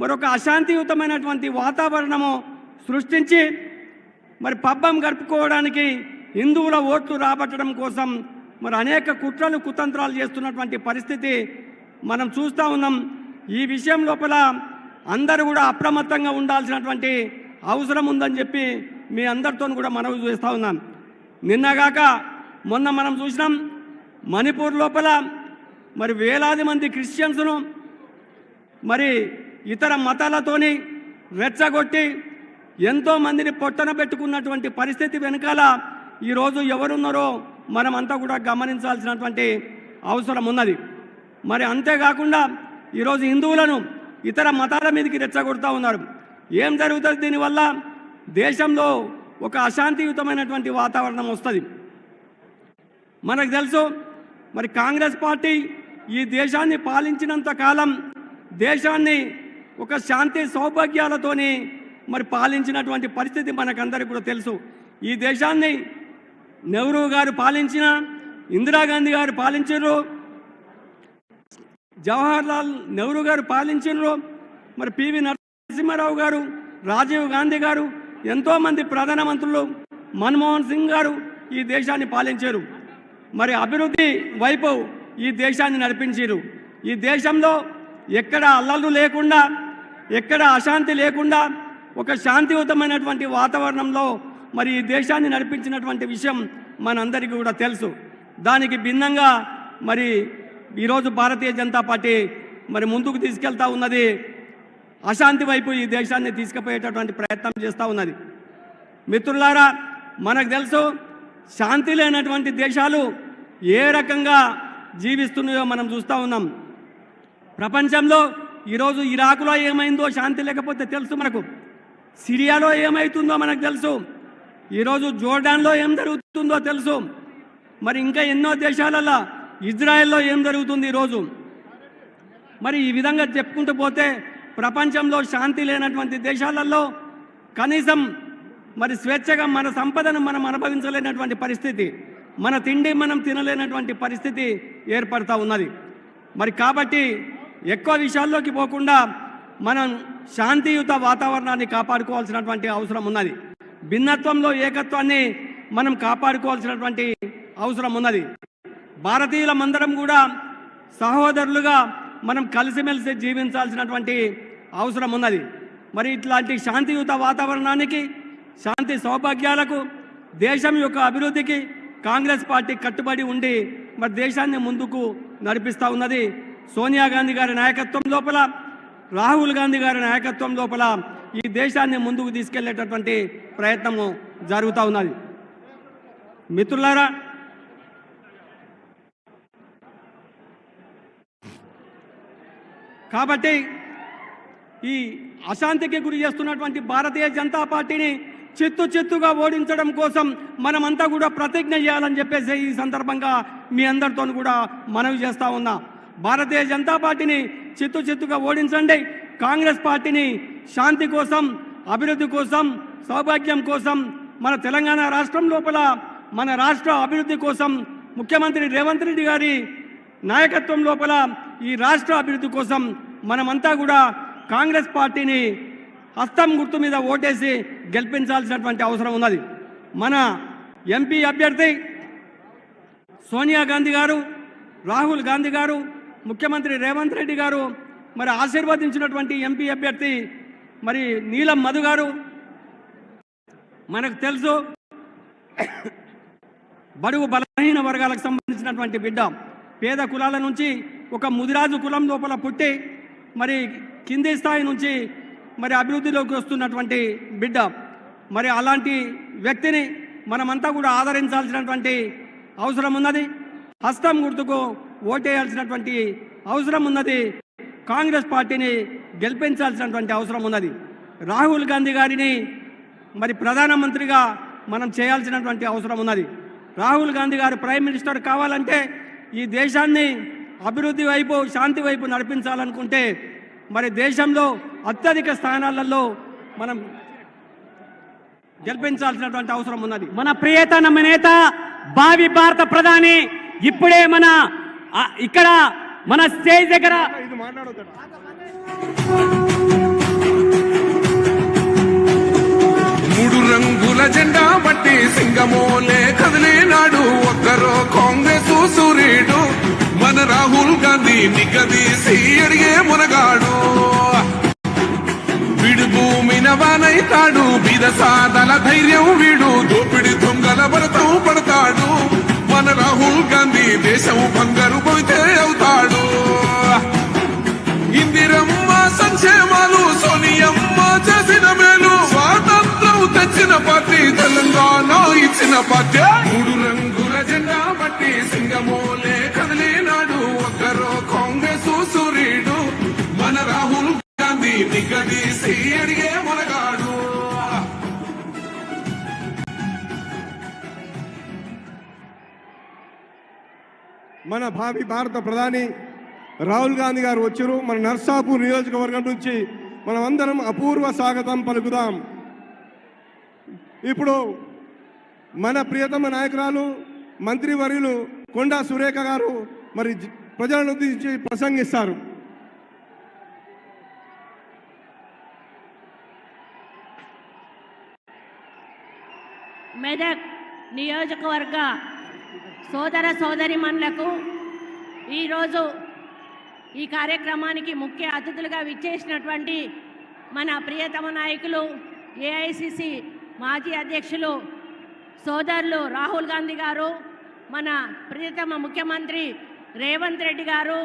మరొక అశాంతియుతమైనటువంటి వాతావరణము సృష్టించి మరి పబ్బం గడుపుకోవడానికి హిందువుల ఓట్లు రాబట్టడం కోసం మరి అనేక కుట్రలు కుతంత్రాలు చేస్తున్నటువంటి పరిస్థితి మనం చూస్తూ ఉన్నాం. ఈ విషయం లోపల అందరూ కూడా అప్రమత్తంగా ఉండాల్సినటువంటి అవసరం ఉందని చెప్పి మీ అందరితో కూడా మనవి చేస్తూ ఉన్నాం. నిన్నగాక మొన్న మనం చూసినాం మణిపూర్ లోపల మరి వేలాది మంది క్రిస్టియన్స్ను మరి ఇతర మతాలతోని రెచ్చగొట్టి ఎంతోమందిని పొట్టన పెట్టుకున్నటువంటి పరిస్థితి వెనకాల ఈరోజు ఎవరున్నారో మనమంతా కూడా గమనించాల్సినటువంటి అవసరం ఉన్నది. మరి అంతేకాకుండా ఈరోజు హిందువులను ఇతర మతాల మీదకి రెచ్చగొడుతూ ఉన్నారు. ఏం జరుగుతుంది దీనివల్ల? దేశంలో ఒక అశాంతియుతమైనటువంటి వాతావరణం వస్తుంది. మనకు తెలుసు మరి కాంగ్రెస్ పార్టీ ఈ దేశాన్ని పాలించినంత కాలం దేశాన్ని ఒక శాంతి సౌభాగ్యాలతోని మరి పాలించినటువంటి పరిస్థితి మనకందరికీ కూడా తెలుసు. ఈ దేశాన్ని నెహ్రూ గారు పాలించిన, ఇందిరాగాంధీ గారు పాలించారు, జవహర్లాల్ నెహ్రూ గారు పాలించారు, మరి పివి నరసింహారావు గారు, రాజీవ్ గాంధీ గారు, ఎంతోమంది ప్రధానమంత్రులు, మన్మోహన్ సింగ్ గారు ఈ దేశాన్ని పాలించారు. మరి అభివృద్ధి వైపు ఈ దేశాన్ని నడిపించారు. ఈ దేశంలో ఎక్కడ అల్లర్లు లేకుండా, ఎక్కడ అశాంతి లేకుండా ఒక శాంతియుతమైనటువంటి వాతావరణంలో మరి ఈ దేశాన్ని నడిపించినటువంటి విషయం మనందరికీ కూడా తెలుసు. దానికి భిన్నంగా మరి ఈరోజు భారతీయ జనతా పార్టీ మరి ముందుకు తీసుకెళ్తా ఉన్నది, అశాంతి వైపు ఈ దేశాన్ని తీసుకుపోయేటటువంటి ప్రయత్నం చేస్తూ ఉన్నది. మిత్రులారా, మనకు తెలుసు శాంతి లేనటువంటి దేశాలు ఏ రకంగా జీవిస్తున్నాయో మనం చూస్తూ ఉన్నాం. ప్రపంచంలో ఈరోజు ఇరాకులో ఏమైందో శాంతి లేకపోతే తెలుసు మనకు, సిరియాలో ఏమవుతుందో మనకు తెలుసు, ఈరోజు జోర్డాన్లో ఏం జరుగుతుందో తెలుసు, మరి ఇంకా ఎన్నో దేశాలలో ఇజ్రాయెల్లో ఏం జరుగుతుంది ఈరోజు. మరి ఈ విధంగా చెప్పుకుంటూ పోతే ప్రపంచంలో శాంతి లేనటువంటి దేశాలలో కనీసం మరి స్వేచ్ఛగా మన సంపదను మనం అనుభవించలేనటువంటి పరిస్థితి, మన తిండి మనం తినలేనటువంటి పరిస్థితి ఏర్పడుతూ ఉన్నది. మరి కాబట్టి ఎక్కువ విషయాల్లోకి పోకుండా మనం శాంతియుత వాతావరణాన్ని కాపాడుకోవాల్సినటువంటి అవసరం ఉన్నది. భిన్నత్వంలో ఏకత్వాన్ని మనం కాపాడుకోవాల్సినటువంటి అవసరం ఉన్నది. భారతీయులమందరం కూడా సహోదరులుగా మనం కలిసిమెలిసి జీవించాల్సినటువంటి అవసరం ఉన్నది. మరి ఇట్లాంటి శాంతియుత వాతావరణానికి, శాంతి సౌభాగ్యాలకు, దేశం యొక్క అభివృద్ధికి కాంగ్రెస్ పార్టీ కట్టుబడి ఉండి మరి దేశాన్ని ముందుకు నడిపిస్తూ ఉన్నది. సోనియా గాంధీ గారి నాయకత్వం లోపల, రాహుల్ గాంధీ గారి నాయకత్వం లోపల ఈ దేశాన్ని ముందుకు తీసుకెళ్లేటటువంటి ప్రయత్నము జరుగుతూ ఉన్నది. మిత్రులారా, కాబట్టి ఈ అశాంతికి గురి చేస్తున్నటువంటి భారతీయ జనతా పార్టీని చిత్తుగా ఓడించడం కోసం మనమంతా కూడా ప్రతిజ్ఞ చేయాలని చెప్పేసి ఈ సందర్భంగా మీ అందరితో కూడా మనవి చేస్తూ ఉన్నా. భారతీయ జనతా పార్టీని చిత్తుగా ఓడించండి. కాంగ్రెస్ పార్టీని శాంతి కోసం, అభివృద్ధి కోసం, సౌభాగ్యం కోసం, మన తెలంగాణ రాష్ట్రం లోపల మన రాష్ట్ర అభివృద్ధి కోసం ముఖ్యమంత్రి రేవంత్ రెడ్డి గారి నాయకత్వం లోపల ఈ రాష్ట్ర అభివృద్ధి కోసం మనమంతా కూడా కాంగ్రెస్ పార్టీని హస్తం గుర్తు మీద ఓటేసి గెలిపించాల్సినటువంటి అవసరం ఉన్నది. మన ఎంపీ అభ్యర్థి సోనియా గాంధీ గారు, రాహుల్ గాంధీ గారు, ముఖ్యమంత్రి రేవంత్ రెడ్డి గారు మరి ఆశీర్వదించినటువంటి ఎంపీ అభ్యర్థి మరి నీలం మధు గారు, మనకు తెలుసు బడుగు బలహీన వర్గాలకు సంబంధించినటువంటి బిడ్డ, పేద కులాల నుంచి ఒక ముదిరాజు కులం లోపల పుట్టి మరి కింది స్థాయి నుంచి మరి అభివృద్ధిలోకి వస్తున్నటువంటి బిడ్డ. మరి అలాంటి వ్యక్తిని మనమంతా కూడా ఆదరించాల్సినటువంటి అవసరం ఉన్నది. హస్తం గుర్తుకు ఓటేయాల్సినటువంటి అవసరం ఉన్నది. కాంగ్రెస్ పార్టీని గెలిపించాల్సినటువంటి అవసరం ఉన్నది. రాహుల్ గాంధీ గారిని మరి ప్రధానమంత్రిగా మనం చేయాల్సినటువంటి అవసరం ఉన్నది. రాహుల్ గాంధీ గారు ప్రైమ్ మినిస్టర్ కావాలంటే, ఈ దేశాన్ని అభివృద్ధి వైపు, శాంతి వైపు నడిపించాలనుకుంటే మరి దేశంలో అత్యధిక స్థానాలలో మనం గెలిపించాల్సినటువంటి అవసరం ఉన్నది. మన ప్రియతమ నేత, భావి భారత ప్రధాని ఇప్పుడే మన ఇక్కడ మన స్టేజ్ దగ్గర సింగమోలే కదిలినాడు ఒక్కరో కాంగ్రెస్ సూర్యుడు మన రాహుల్ గాంధీ నిగదీసి అడిగే మునగాడు వీడు భూమిన వానైతాడు బీద సాదల ధైర్యం వీడు దోపిడి దొంగల భరతం పడతాడు మన రాహుల్ గాంధీ దేశం బంగారు పోతే అవుతాడు ఇందిరమ్మ సంక్షేమాలు సోనియమ్మ చేసిన మేలు స్వాతంత్రం తెచ్చిన పార్టీ తెలంగాణ ఇచ్చిన పార్టీ మూడు రంగుల జెండా బట్టి సింగమోలే కదిలినాడు ఒక్కరో కాంగ్రెస్ సూర్యుడు మన రాహుల్ గాంధీ నిగదీసి అడిగే మునగాడు మన భావి భారత ప్రధాని రాహుల్ గాంధీ గారు వచ్చారు. మన నర్సాపూర్ నియోజకవర్గం నుంచి మనం అందరం అపూర్వ స్వాగతం పలుకుదాం. ఇప్పుడు మన ప్రియతమ నాయకురాలు మంత్రివర్యులు కొండా సురేఖ గారు మరి ప్రజలను ఉద్దేశించి ప్రసంగిస్తారు. మెదక్ నియోజకవర్గ సోదర సోదరిమణులకు ఈరోజు ఈ కార్యక్రమానికి ముఖ్య అతిథులుగా విచ్చేసినటువంటి మన ప్రియతమ నాయకులు ఏఐసిసి మాజీ అధ్యక్షులు సోదరులు రాహుల్ గాంధీ గారు, మన ప్రియతమ ముఖ్యమంత్రి రేవంత్ రెడ్డి గారు,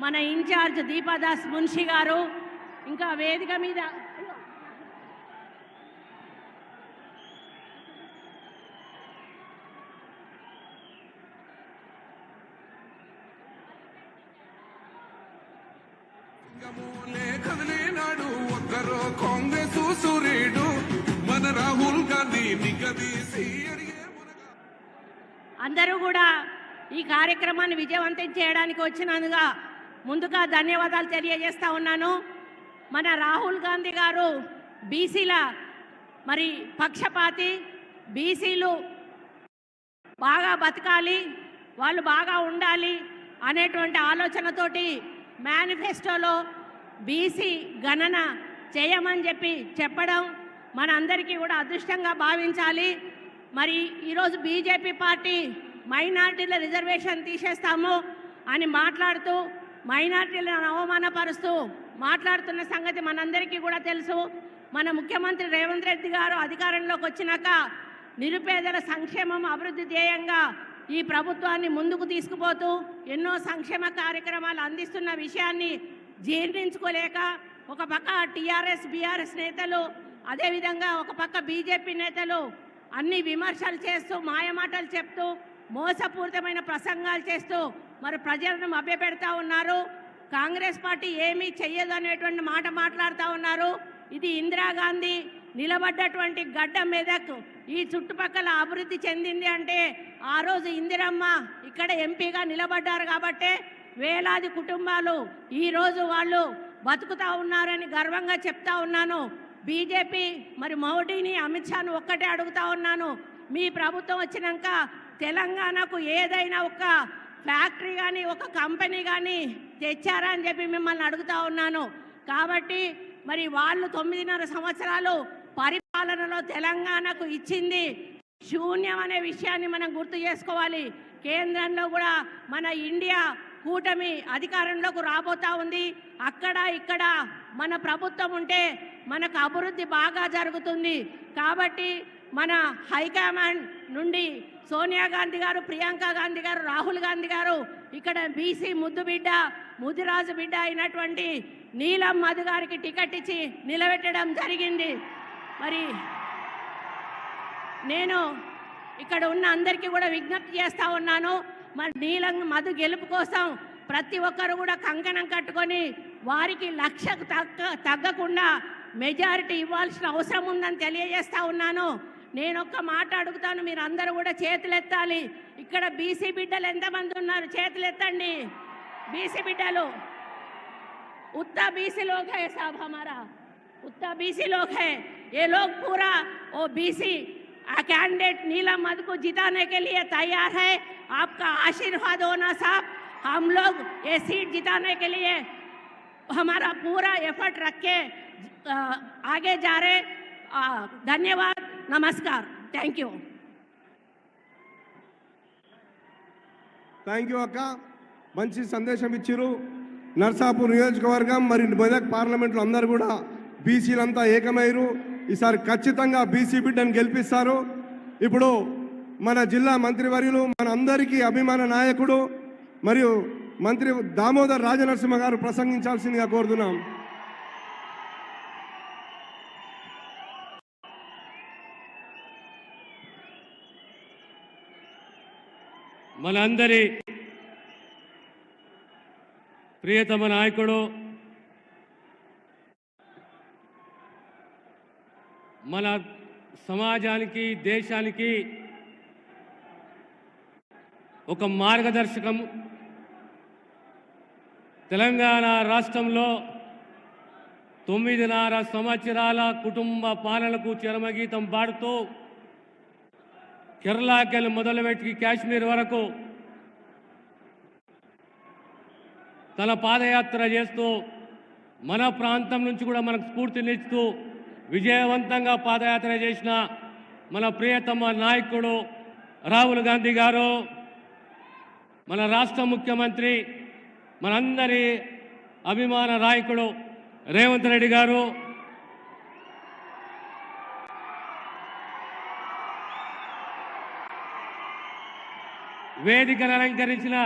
మన ఇన్ఛార్జ్ దీపాదాస్ మున్షి గారు, ఇంకా వేదిక మీద కదిలినాడు ఒక్కరో కాంగ్రెస్ సూర్యుడు మన రాహుల్ గాంధీ నిగదీసి అందరూ కూడా ఈ కార్యక్రమాన్ని విజయవంతం చేయడానికి వచ్చినందుగా ముందుగా ధన్యవాదాలు తెలియజేస్తా ఉన్నాను. మన రాహుల్ గాంధీ గారు బీసీల మరి పక్షపాతి, బీసీలు బాగా బతకాలి, వాళ్ళు బాగా ఉండాలి అనేటువంటి ఆలోచనతోటి మేనిఫెస్టోలో బీసీ గణన చేయమని చెప్పడం మన అందరికీ కూడా అదృష్టంగా భావించాలి. మరి ఈరోజు బీజేపీ పార్టీ మైనార్టీల రిజర్వేషన్ తీసేస్తాము అని మాట్లాడుతూ మైనార్టీలను అవమానపరుస్తూ మాట్లాడుతున్న సంగతి మనందరికీ కూడా తెలుసు. మన ముఖ్యమంత్రి రేవంత్ రెడ్డి గారు అధికారంలోకి వచ్చినాక నిరుపేదల సంక్షేమం అభివృద్ధి ధ్యేయంగా ఈ ప్రభుత్వాన్ని ముందుకు తీసుకుపోతూ ఎన్నో సంక్షేమ కార్యక్రమాలు అందిస్తున్న విషయాన్ని జీర్ణించుకోలేక ఒక పక్క టీఆర్ఎస్ బీఆర్ఎస్ నేతలు, అదేవిధంగా ఒక పక్క బీజేపీ నేతలు అన్ని విమర్శలు చేస్తూ మాయమాటలు చెప్తూ మోసపూరితమైన ప్రసంగాలు చేస్తూ మరి ప్రజలను మభ్యపెడతా ఉన్నారు. కాంగ్రెస్ పార్టీ ఏమీ చెయ్యదు అనేటువంటి మాట మాట్లాడుతూ ఉన్నారు. ఇది ఇందిరాగాంధీ నిలబడ్డటువంటి గడ్డ మెదక్ ఈ చుట్టుపక్కల అభివృద్ధి చెందింది అంటే ఆ రోజు ఇందిరమ్మ ఇక్కడ ఎంపీగా నిలబడ్డారు కాబట్టే వేలాది కుటుంబాలు ఈరోజు వాళ్ళు బతుకుతా ఉన్నారని గర్వంగా చెప్తా ఉన్నాను. బీజేపీ మరి మోడీని అమిత్ షాను ఒక్కటే అడుగుతా ఉన్నాను, మీ ప్రభుత్వం వచ్చినాక తెలంగాణకు ఏదైనా ఒక ఫ్యాక్టరీ కానీ ఒక కంపెనీ కానీ తెచ్చారా అని చెప్పి మిమ్మల్ని అడుగుతా ఉన్నాను. కాబట్టి మరి వాళ్ళు 9.5 సంవత్సరాలు పరిపాలనలో తెలంగాణకు ఇచ్చింది శూన్యం అనే విషయాన్ని మనం గుర్తు చేసుకోవాలి. కేంద్రంలో కూడా మన ఇండియా కూటమి అధికారంలోకి రాబోతా ఉంది. అక్కడ ఇక్కడ మన ప్రభుత్వం ఉంటే మనకు అభివృద్ధి బాగా జరుగుతుంది. కాబట్టి మన హైకమాండ్ నుండి సోనియా గాంధీ గారు, ప్రియాంక గాంధీ గారు, రాహుల్ గాంధీ గారు ఇక్కడ బీసీ ముద్దు బిడ్డ, ముదిరాజు బిడ్డ అయినటువంటి నీలం మధు గారికి టికెట్ ఇచ్చి నిలబెట్టడం జరిగింది. మరి నేను ఇక్కడ ఉన్న అందరికీ కూడా విజ్ఞప్తి చేస్తూ ఉన్నాను, మరి నీలం మధు గెలుపు కోసం ప్రతి ఒక్కరు కూడా కంకణం కట్టుకొని వారికి లక్షకు తగ్గకుండా మెజారిటీ ఇవ్వాల్సిన అవసరం ఉందని తెలియజేస్తూ ఉన్నాను. నేను ఒక్క మాట అడుగుతాను, మీరు అందరూ కూడా చేతులెత్తాలి. ఇక్కడ బీసీ బిడ్డలు ఎంతమంది ఉన్నారు? చేతులెత్తండి. బీసీ బిడ్డలు उतना बीसी लोग है साहब, हमारा उतना बीसी लोग है. ये लोग पूरा वो बीसी कैंडिडेट नीलम मधु को जिताने के लिए तैयार है. आपका आशीर्वाद होना साहब. हम लोग ये सीट जिताने के लिए हमारा पूरा एफर्ट रख के आगे जा रहे. धन्यवाद, नमस्कार, थैंक यू. థ్యాంక్ యూ అక్క, మంచి సందేశం ఇచ్చిరు. నర్సాపూర్ నియోజకవర్గం మరి మెదక్ పార్లమెంట్లో అందరూ కూడా బీసీలంతా ఏకమైరు. ఈసారి ఖచ్చితంగా బీసీ బిడ్డను గెలిపిస్తారు. ఇప్పుడు మన జిల్లా మంత్రివర్యులు మన అందరికీ అభిమాన నాయకుడు మరియు మంత్రి దామోదర్ రాజనరసింహ గారు ప్రసంగించాల్సిందిగా కోరుతున్నాం. మనందరి ప్రియతమ నాయకుడు, మన సమాజానికి దేశానికి ఒక మార్గదర్శకం. తెలంగాణ రాష్ట్రంలో 9.5 సంవత్సరాల కుటుంబ పాలనకు చరమగీతం పాడుతూ కేరళకెళ్ళి మొదలుపెట్టి కాశ్మీర్ వరకు తన పాదయాత్ర చేస్తూ మన ప్రాంతం నుంచి కూడా మనకు స్ఫూర్తినిస్తూ విజయవంతంగా పాదయాత్ర చేసిన మన ప్రియతమ నాయకుడు రాహుల్ గాంధీ గారు, మన రాష్ట్ర ముఖ్యమంత్రి, మనందరి అభిమాన నాయకుడు రేవంత్ రెడ్డి గారు, వేదికను అలంకరించిన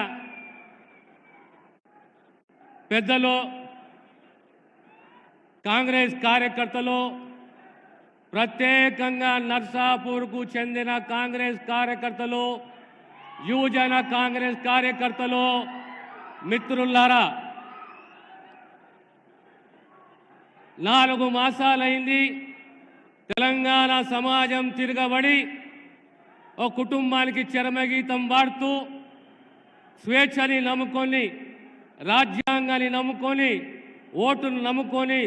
పెద్దలు, కాంగ్రెస్ కార్యకర్తలు, ప్రత్యేకంగా నర్సాపూర్కు చెందిన కాంగ్రెస్ కార్యకర్తలు, యువజన కాంగ్రెస్ కార్యకర్తలు, మిత్రులారా, 4 మాసాలైంది తెలంగాణ సమాజం తిరగబడి ఓ కుటుంబానికి చరమగీతం పాడుతూ స్వేచ్ఛని నమ్ముకొని, రాజ్యాంగాన్ని నమ్ముకొని, ఓటును నమ్ముకొని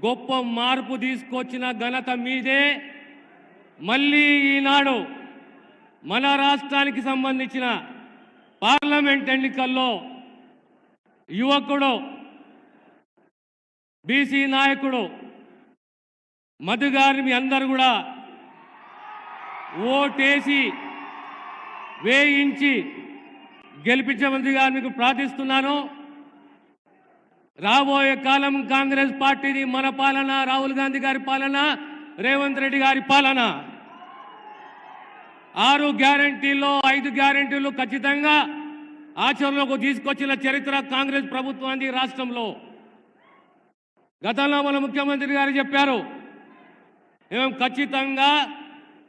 గొప్ప మార్పు తీసుకొచ్చిన ఘనత మీదే. మళ్ళీ ఈనాడు మన రాష్ట్రానికి సంబంధించిన పార్లమెంట్ ఎన్నికల్లో యువకుడు, బీసీ నాయకుడు మధు గారిని మీ అందరూ కూడా ఓటేసి వేయించి గెలిపించమందిగా మీకు ప్రార్థిస్తున్నాను. రాబోయే కాలం కాంగ్రెస్ పార్టీది మన పాలన, రాహుల్ గాంధీ గారి పాలన, రేవంత్ రెడ్డి గారి పాలన. 6 గ్యారంటీల్లో 5 గ్యారంటీలు ఖచ్చితంగా ఆచరణలోకి తీసుకొచ్చిన చరిత్ర కాంగ్రెస్ ప్రభుత్వానికి రాష్ట్రంలో. గతంలో మన ముఖ్యమంత్రి గారు చెప్పారు, మేము ఖచ్చితంగా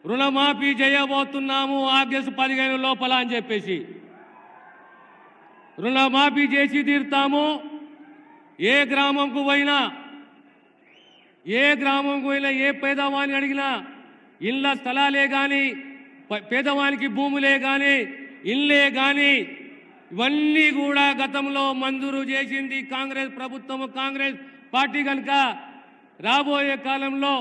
రుణమాఫీ చేయబోతున్నాము ఆగస్టు 15 లోపల అని చెప్పేసి. రుణమాఫీ చేసి తీరుతాము. ఏ గ్రామంకు పోయినా ఏ పేదవాణ్ణి అడిగినా ఇళ్ళ స్థలాలే కానీ, పేదవానికి భూములే కానీ, ఇళ్ళే కానీ ఇవన్నీ కూడా గతంలో మంజూరు చేసింది కాంగ్రెస్ ప్రభుత్వము, కాంగ్రెస్ పార్టీ. కనుక రాబోయే కాలంలో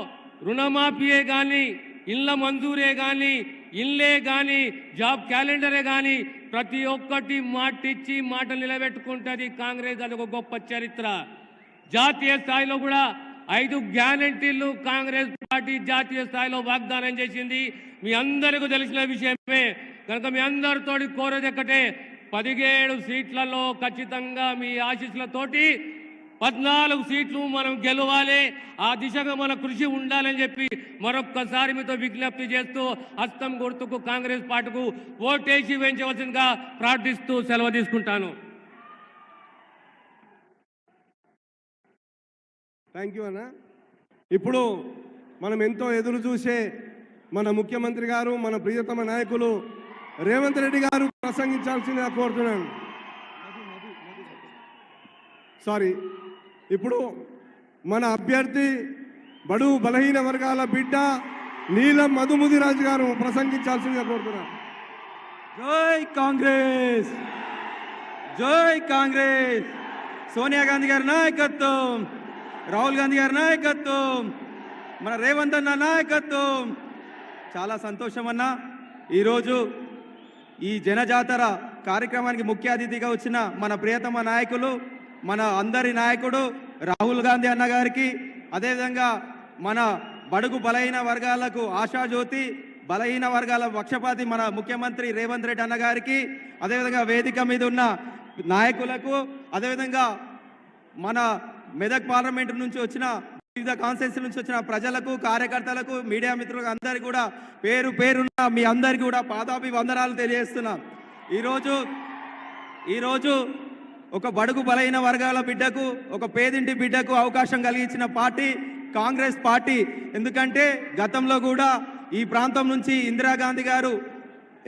రుణమాఫీయే కానీ, ఇళ్ళ మంజూరే కానీ, ఇళ్ళే కానీ, జాబ్ క్యాలెండరే కానీ ప్రతి ఒక్కటి మాటిచ్చి మాట నిలబెట్టుకుంటుంది కాంగ్రెస్. అది ఒక గొప్ప చరిత్ర. జాతీయ స్థాయిలో కూడా 5 గ్యారంటీలు కాంగ్రెస్ పార్టీ జాతీయ స్థాయిలో వాగ్దానం చేసింది. మీ అందరికీ తెలిసిన విషయమే. కనుక మీ అందరితోటి కోరేది ఒకటే, 17 సీట్లలో ఖచ్చితంగా మీ ఆశీస్సులతోటి 14 సీట్లు మనం గెలవాలి. ఆ దిశగా మన కృషి ఉండాలని చెప్పి మరొక్కసారి మీతో విజ్ఞప్తి చేస్తూ హస్తం గుర్తుకు కాంగ్రెస్ పార్టీకు ఓటేసి వేయించవలసిందిగా ప్రార్థిస్తూ సెలవు తీసుకుంటాను. థ్యాంక్ యూ అన్న. ఇప్పుడు మనం ఎంతో ఎదురు చూసే మన ముఖ్యమంత్రి గారు, మన ప్రియతమ నాయకులు రేవంత్ రెడ్డి గారు ప్రసంగించాల్సిందిగా కోరుతున్నాను. ఇప్పుడు మన అభ్యర్థి బడుగు బలహీన వర్గాల బిడ్డ నీలం మధుముదిరాజు గారు ప్రసంగించాల్సిందిగా కోరుతున్నాను. జై కాంగ్రెస్, జై కాంగ్రెస్. సోనియా గాంధీ గారి నాయకత్వం, రాహుల్ గాంధీ గారి నాయకత్వం, మన రేవంత్ అన్న నాయకత్వం. చాలా సంతోషం అన్న. ఈరోజు ఈ జనజాతర కార్యక్రమానికి ముఖ్య అతిథిగా వచ్చిన మన ప్రియతమ నాయకులు, మన అందరి నాయకుడు రాహుల్ గాంధీ అన్న గారికి, అదేవిధంగా మన బడుగు బలైన వర్గాలకు ఆశాజ్యోతి బలహీన వర్గాల పక్షపాతి మన ముఖ్యమంత్రి రేవంత్ రెడ్డి అన్న గారికి, అదేవిధంగా వేదిక మీద ఉన్న నాయకులకు, అదేవిధంగా మన మెదక్ పార్లమెంటు నుంచి వచ్చిన వివిధ కాన్స్టిట్యూన్సీ నుంచి వచ్చిన ప్రజలకు, కార్యకర్తలకు, మీడియా మిత్రులకు అందరికీ కూడా పేరు పేరున్న మీ అందరికీ కూడా పాదాభివందనాలు తెలియజేస్తున్నాం. ఈరోజు ఒక బడుగు బలహీన వర్గాల బిడ్డకు, ఒక పేదింటి బిడ్డకు అవకాశం కలిగించిన పార్టీ కాంగ్రెస్ పార్టీ. ఎందుకంటే గతంలో కూడా ఈ ప్రాంతం నుంచి ఇందిరాగాంధీ గారు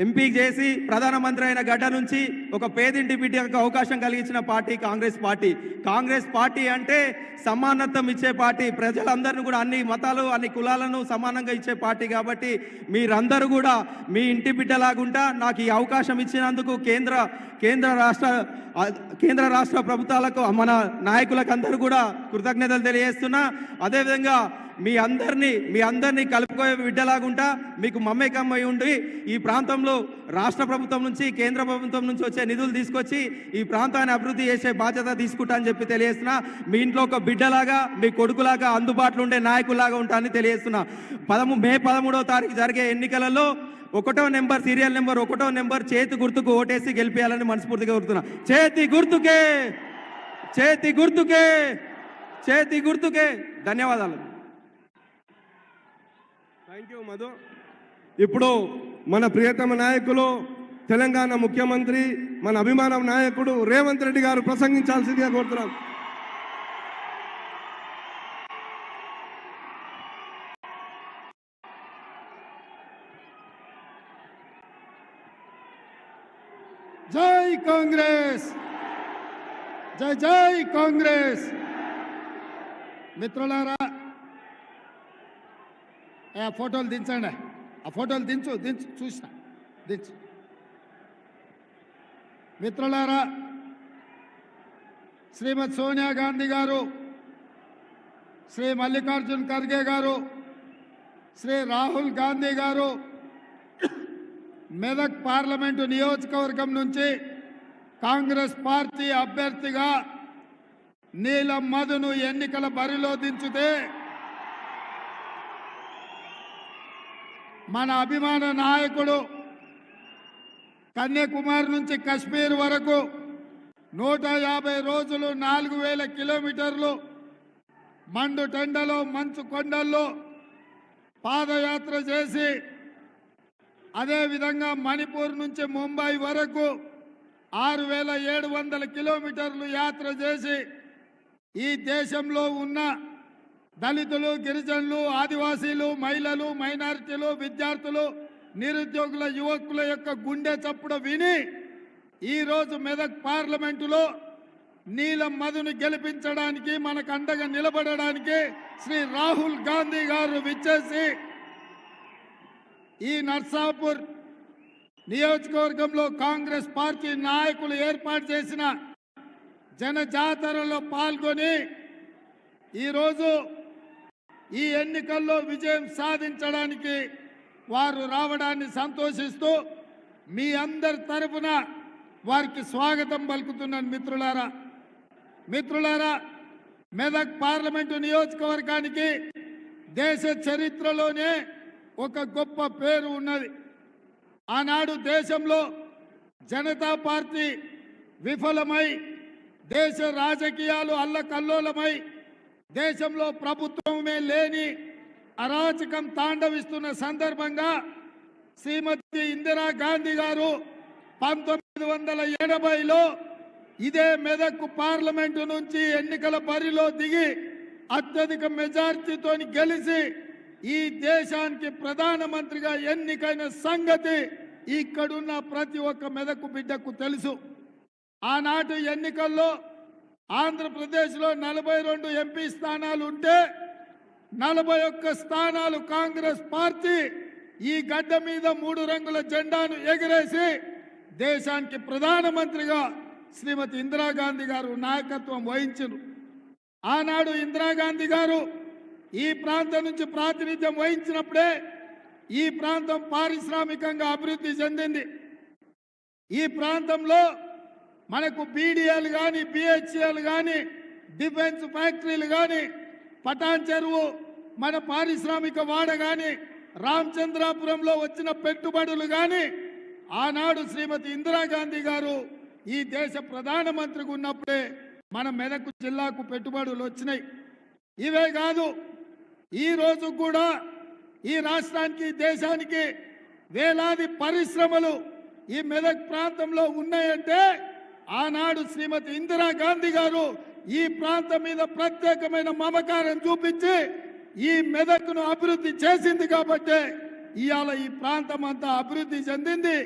ఎంపీ చేసి ప్రధానమంత్రి అయిన గడ్డ నుంచి ఒక పేదింటి బిడ్డకు అవకాశం కలిగించిన party Congress party. Congress party అంటే సమానత్వం ఇచ్చే పార్టీ, ప్రజలందరినీ కూడా అన్ని మతాలు అన్ని కులాలను సమానంగా ఇచ్చే పార్టీ. కాబట్టి మీరందరూ కూడా మీ ఇంటి బిడ్డలాగుంటా నాకు ఈ అవకాశం ఇచ్చినందుకు కేంద్ర రాష్ట్ర ప్రభుత్వాలకు, మన నాయకులకు అందరూ కూడా కృతజ్ఞతలు తెలియజేస్తున్నా. అదేవిధంగా మీ అందరినీ కలుపుకోయే బిడ్డలాగుంటా మీకు మమ్మకమై ఉండి ఈ ప్రాంతంలో రాష్ట్ర ప్రభుత్వం నుంచి, కేంద్ర ప్రభుత్వం నుంచి వచ్చే నిధులు తీసుకొచ్చి ఈ ప్రాంతాన్ని అభివృద్ధి చేసే బాధ్యత తీసుకుంటా అని చెప్పి తెలియజేస్తున్నా. మీ ఇంట్లో ఒక బిడ్డలాగా, మీ కొడుకులాగా, అందుబాటులో ఉండే నాయకులాగా ఉంటా అని తెలియజేస్తున్నా. మే 13వ తారీఖు జరిగే ఎన్నికలలో 1వ నెంబర్, సీరియల్ నెంబర్ 1వ నెంబర్ చేతి గుర్తుకు ఓటేసి గెలిపేయాలని మనస్ఫూర్తిగా కోరుతున్నా. చేతి గుర్తుకే. ధన్యవాదాలు. Thank you Madhu. ఇప్పుడు మన ప్రియతమ నాయకులు, తెలంగాణ ముఖ్యమంత్రి, మన అభిమానం నాయకుడు రేవంత్ రెడ్డి గారు ప్రసంగించాల్సిందిగా కోరుతున్నాం. జై కాంగ్రెస్, జై కాంగ్రెస్. మిత్రులారా, ఆ ఫోటోలు దించండి, ఆ ఫోటోలు దించు చూసిన దించు. మిత్రులారా, శ్రీమతి సోనియా గాంధీ గారు, శ్రీ మల్లికార్జున్ ఖర్గే గారు, శ్రీ రాహుల్ గాంధీ గారు మెదక్ పార్లమెంటు నియోజకవర్గం నుంచి కాంగ్రెస్ పార్టీ అభ్యర్థిగా నీలం మధును ఎన్నికల బరిలో దించితే మన అభిమాన నాయకుడు కన్యాకుమారి నుంచి కశ్మీర్ వరకు 150 రోజులు 4000 కిలోమీటర్లు మండు టెండలో, మంచు కొండల్లో పాదయాత్ర చేసి, అదేవిధంగా మణిపూర్ నుంచి ముంబై వరకు 6700 కిలోమీటర్లు యాత్ర చేసి ఈ దేశంలో ఉన్న దళితులు, గిరిజనులు, ఆదివాసీలు, మహిళలు, మైనారిటీలు, విద్యార్థులు, నిరుద్యోగుల, యువకుల యొక్క గుండె చప్పుడు విని ఈరోజు మెదక్ పార్లమెంటులో నీలం మధును గెలిపించడానికి, మనకు అండగా నిలబడడానికి శ్రీ రాహుల్ గాంధీ గారు విచ్చేసి ఈ నర్సాపూర్ నియోజకవర్గంలో కాంగ్రెస్ పార్టీ నాయకులు ఏర్పాటు చేసిన జనజాతరలో పాల్గొని ఈరోజు ఈ ఎన్నికల్లో విజయం సాధించడానికి వారు రావడాన్ని సంతోషిస్తూ మీ అందరి తరఫున వారికి స్వాగతం పలుకుతున్నాను. మిత్రులారా, మెదక్ పార్లమెంటు నియోజకవర్గానికి దేశ చరిత్రలోనే ఒక గొప్ప పేరు ఉన్నది. ఆనాడు దేశంలో జనతా పార్టీ విఫలమై, దేశ రాజకీయాలు అల్లకల్లోలమై, దేశంలో ప్రభుత్వమే లేని అరాచకం తాండవిస్తున్న సందర్భంగా శ్రీమతి ఇందిరాగాంధీ గారు 1980లో ఇదే మెదక్ పార్లమెంటు నుంచి ఎన్నికల బరిలో దిగి అత్యధిక మెజార్టీతో గెలిచి ఈ దేశానికి ప్రధానమంత్రిగా ఎన్నికైన సంగతి ఇక్కడున్న ప్రతి ఒక్క మెదక్ బిడ్డకు తెలుసు. ఆనాటి ఎన్నికల్లో ఆంధ్రప్రదేశ్లో 42 ఎంపీ స్థానాలు ఉంటే 41 స్థానాలు కాంగ్రెస్ పార్టీ ఈ గడ్డ మీద 3 రంగుల జెండాను ఎగిరేసి దేశానికి ప్రధానమంత్రిగా శ్రీమతి ఇందిరాగాంధీ గారు నాయకత్వం వహించారు. ఆనాడు ఇందిరాగాంధీ గారు ఈ ప్రాంతం నుంచి ప్రాతినిధ్యం వహించినప్పుడే ఈ ప్రాంతం పారిశ్రామికంగా అభివృద్ధి చెందింది. ఈ ప్రాంతంలో మనకు బీడీఎల్ కానీ, బిహెచ్ఎల్ కానీ, డిఫెన్స్ ఫ్యాక్టరీలు కానీ, పటాన్ చెరువు మన పారిశ్రామిక వాడ కానీ, రామచంద్రాపురంలో వచ్చిన పెట్టుబడులు కానీ ఆనాడు శ్రీమతి ఇందిరాగాంధీ గారు ఈ దేశ ప్రధానమంత్రిగా ఉన్నప్పుడే మన మెదక్ జిల్లాకు పెట్టుబడులు వచ్చినాయి. ఇవే కాదు, ఈ రోజు కూడా ఈ రాష్ట్రానికి దేశానికి వేలాది పరిశ్రమలు ఈ మెదక్ ప్రాంతంలో ఉన్నాయంటే ఆనాడు శ్రీమతి ఇందిరాగాంధీ గారు ఈ ప్రాంతం మీద ప్రత్యేకమైన మమకారం చూపించి ఈ మెదక్ను అభివృద్ధి చేసింది కాబట్టి ఇవాళ ఈ ప్రాంతం అంతా అభివృద్ధి చెందింది.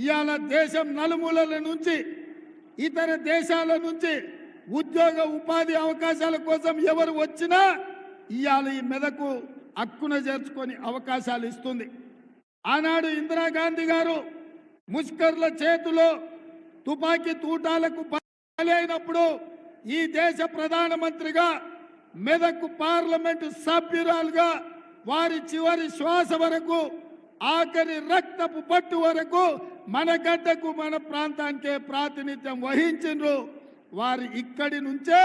ఇవాళ దేశం నలుమూలల నుంచి ఇతర దేశాల నుంచి ఉద్యోగ ఉపాధి అవకాశాల కోసం ఎవరు వచ్చినా ఇవాళ ఈ మెదకు హక్కున చేర్చుకొని అవకాశాలు ఇస్తుంది. ఆనాడు ఇందిరాగాంధీ గారు ముష్కర్ల చేతిలో తుపాకీ తూటాలకు బలైనప్పుడు ఈ దేశ ప్రధానమంత్రిగా మెదక్ పార్లమెంటు సభ్యురాలుగా వారి చివరి శ్వాస వరకు ఆఖరి రక్తపు పట్టు వరకు మన గడ్డకు మన ప్రాంతానికే ప్రాతినిధ్యం వహించిండ్రు. వారు ఇక్కడి నుంచే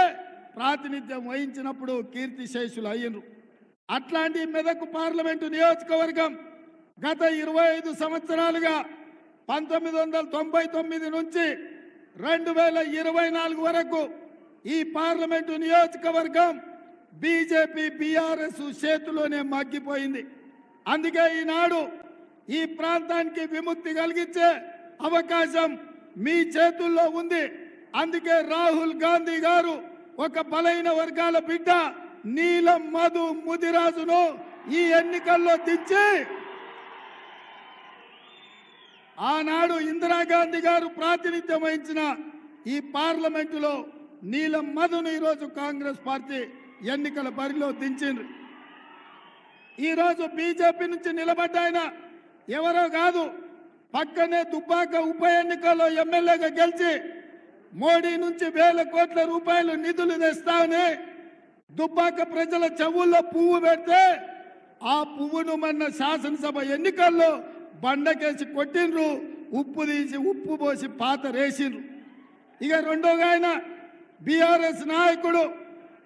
ప్రాతినిధ్యం వహించినప్పుడు కీర్తిశేషులు అయ్యిండ్రు. అట్లాంటి మెదక్ పార్లమెంటు నియోజకవర్గం గత 25 సంవత్సరాలుగా 1999 నుంచి 2024 వరకు ఈ పార్లమెంటు నియోజకవర్గం బీజేపీ బీఆర్ఎస్ చేతిలోనే మగ్గిపోయింది. అందుకే ఈనాడు ఈ ప్రాంతానికి విముక్తి కలిగించే అవకాశం మీ చేతుల్లో ఉంది. అందుకే రాహుల్ గాంధీ గారు ఒక బలైన వర్గాల బిడ్డ నీలం మధు ముదిరాజును ఈ ఎన్నికల్లో దించి ఆనాడు ఇందిరాగాంధీ గారు ప్రాతినిధ్యం వహించిన ఈ పార్లమెంటులో నీలం మధును ఈరోజు కాంగ్రెస్ పార్టీ ఎన్నికల బరిలో దించిండ్రు. ఈరోజు బీజేపీ నుంచి నిలబడ్డాయన ఎవరో కాదు, పక్కనే దుబ్బాక ఉప ఎన్నికల్లో ఎమ్మెల్యేగా గెలిచి మోడీ నుంచి వేల కోట్ల రూపాయలు నిధులు తెస్తామని దుబ్బాక ప్రజల చెవుల్లో పువ్వు పెడితే ఆ పువ్వును మొన్న శాసనసభ ఎన్నికల్లో బండకేసి కొట్టిండ్రు, ఉప్పు తీసి ఉప్పు పోసి పాత రేసిండ్రు. ఇక రెండోగా ఆయన బీఆర్ఎస్ నాయకుడు,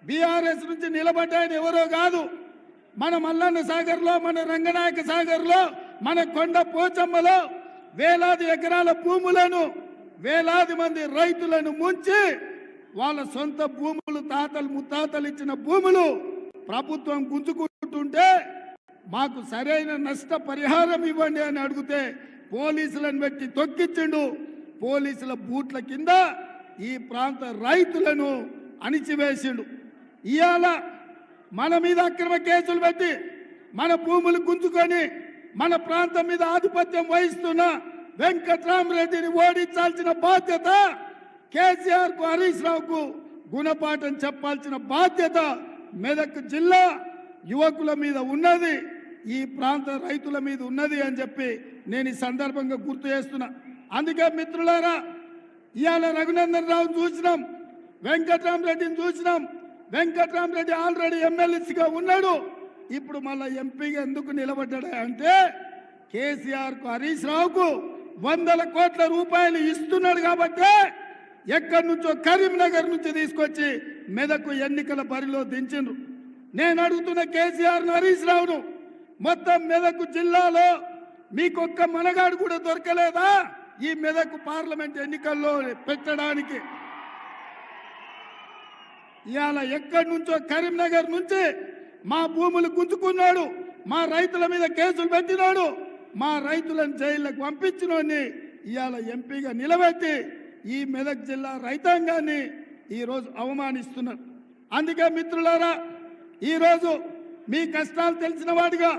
బీఆర్ఎస్ నుంచి నిలబడ్డాయని ఎవరో కాదు, మన మల్లన్న సాగర్లో, మన రంగనాయక సాగర్లో, మన కొండ పోచమ్మలో వేలాది ఎకరాల భూములను వేలాది మంది రైతులను ముంచి వాళ్ళ సొంత భూములు తాతలు ముత్తాతలు ఇచ్చిన భూములు ప్రభుత్వం గుంజుకుంటుంటే మాకు సరైన నష్ట పరిహారం ఇవ్వండి అని అడిగితే పోలీసులను పెట్టి తొక్కించిండు. పోలీసుల బూట్ల కింద ఈ ప్రాంత రైతులను అణిచివేసిండు. ఇవాళ మన మీద అక్రమ కేసులు పెట్టి మన భూములు గుంజుకొని మన ప్రాంతం మీద ఆధిపత్యం వహిస్తున్న వెంకట్రామరెడ్డిని ఓడించాల్సిన బాధ్యత కేసీఆర్ కు, హరీష్ రావుకు గుణపాఠం చెప్పాల్సిన బాధ్యత మెదక్ జిల్లా యువకుల మీద ఉన్నది, ఈ ప్రాంత రైతుల మీద ఉన్నది అని చెప్పి నేను ఈ సందర్భంగా గుర్తు చేస్తున్నా. అందుకే మిత్రులారా, ఇవాళ రఘునందన్ రావును చూసినాం, వెంకట్రామరెడ్డిని చూసినాం. వెంకట్రామరెడ్డి ఆల్రెడీ ఎమ్మెల్యేగా ఉన్నాడు, ఇప్పుడు మళ్ళీ ఎంపీగా ఎందుకు నిలబడ్డాడు అంటే కేసీఆర్ కు, హరీష్ రావుకు 100 కోట్ల రూపాయలు ఇస్తున్నాడు కాబట్టి ఎక్కడి నుంచో కరీంనగర్ నుంచి తీసుకొచ్చి మెదకు ఎన్నికల బరిలో దించిండ్రు. నేను అడుగుతున్న కేసీఆర్ హరీష్ రావును, మొత్తం మెదకు జిల్లాలో మీకొక్క మనగాడు కూడా దొరకలేదా ఈ మెదకు పార్లమెంట్ ఎన్నికల్లో పెట్టడానికి? ఇవాళ ఎక్కడి నుంచో కరీంనగర్ నుంచి మా భూములు గుంజుకున్నాడు, మా రైతుల మీద కేసులు పెట్టినాడు, మా రైతులను జైళ్ళకు పంపించినోడిని ఇవాళ ఎంపీగా నిలబెట్టి ఈ మెదక్ జిల్లా రైతాంగాన్ని ఈరోజు అవమానిస్తున్నారు. అందుకే మిత్రులారా, ఈరోజు మీ కష్టాలు తెలిసిన వాడిగా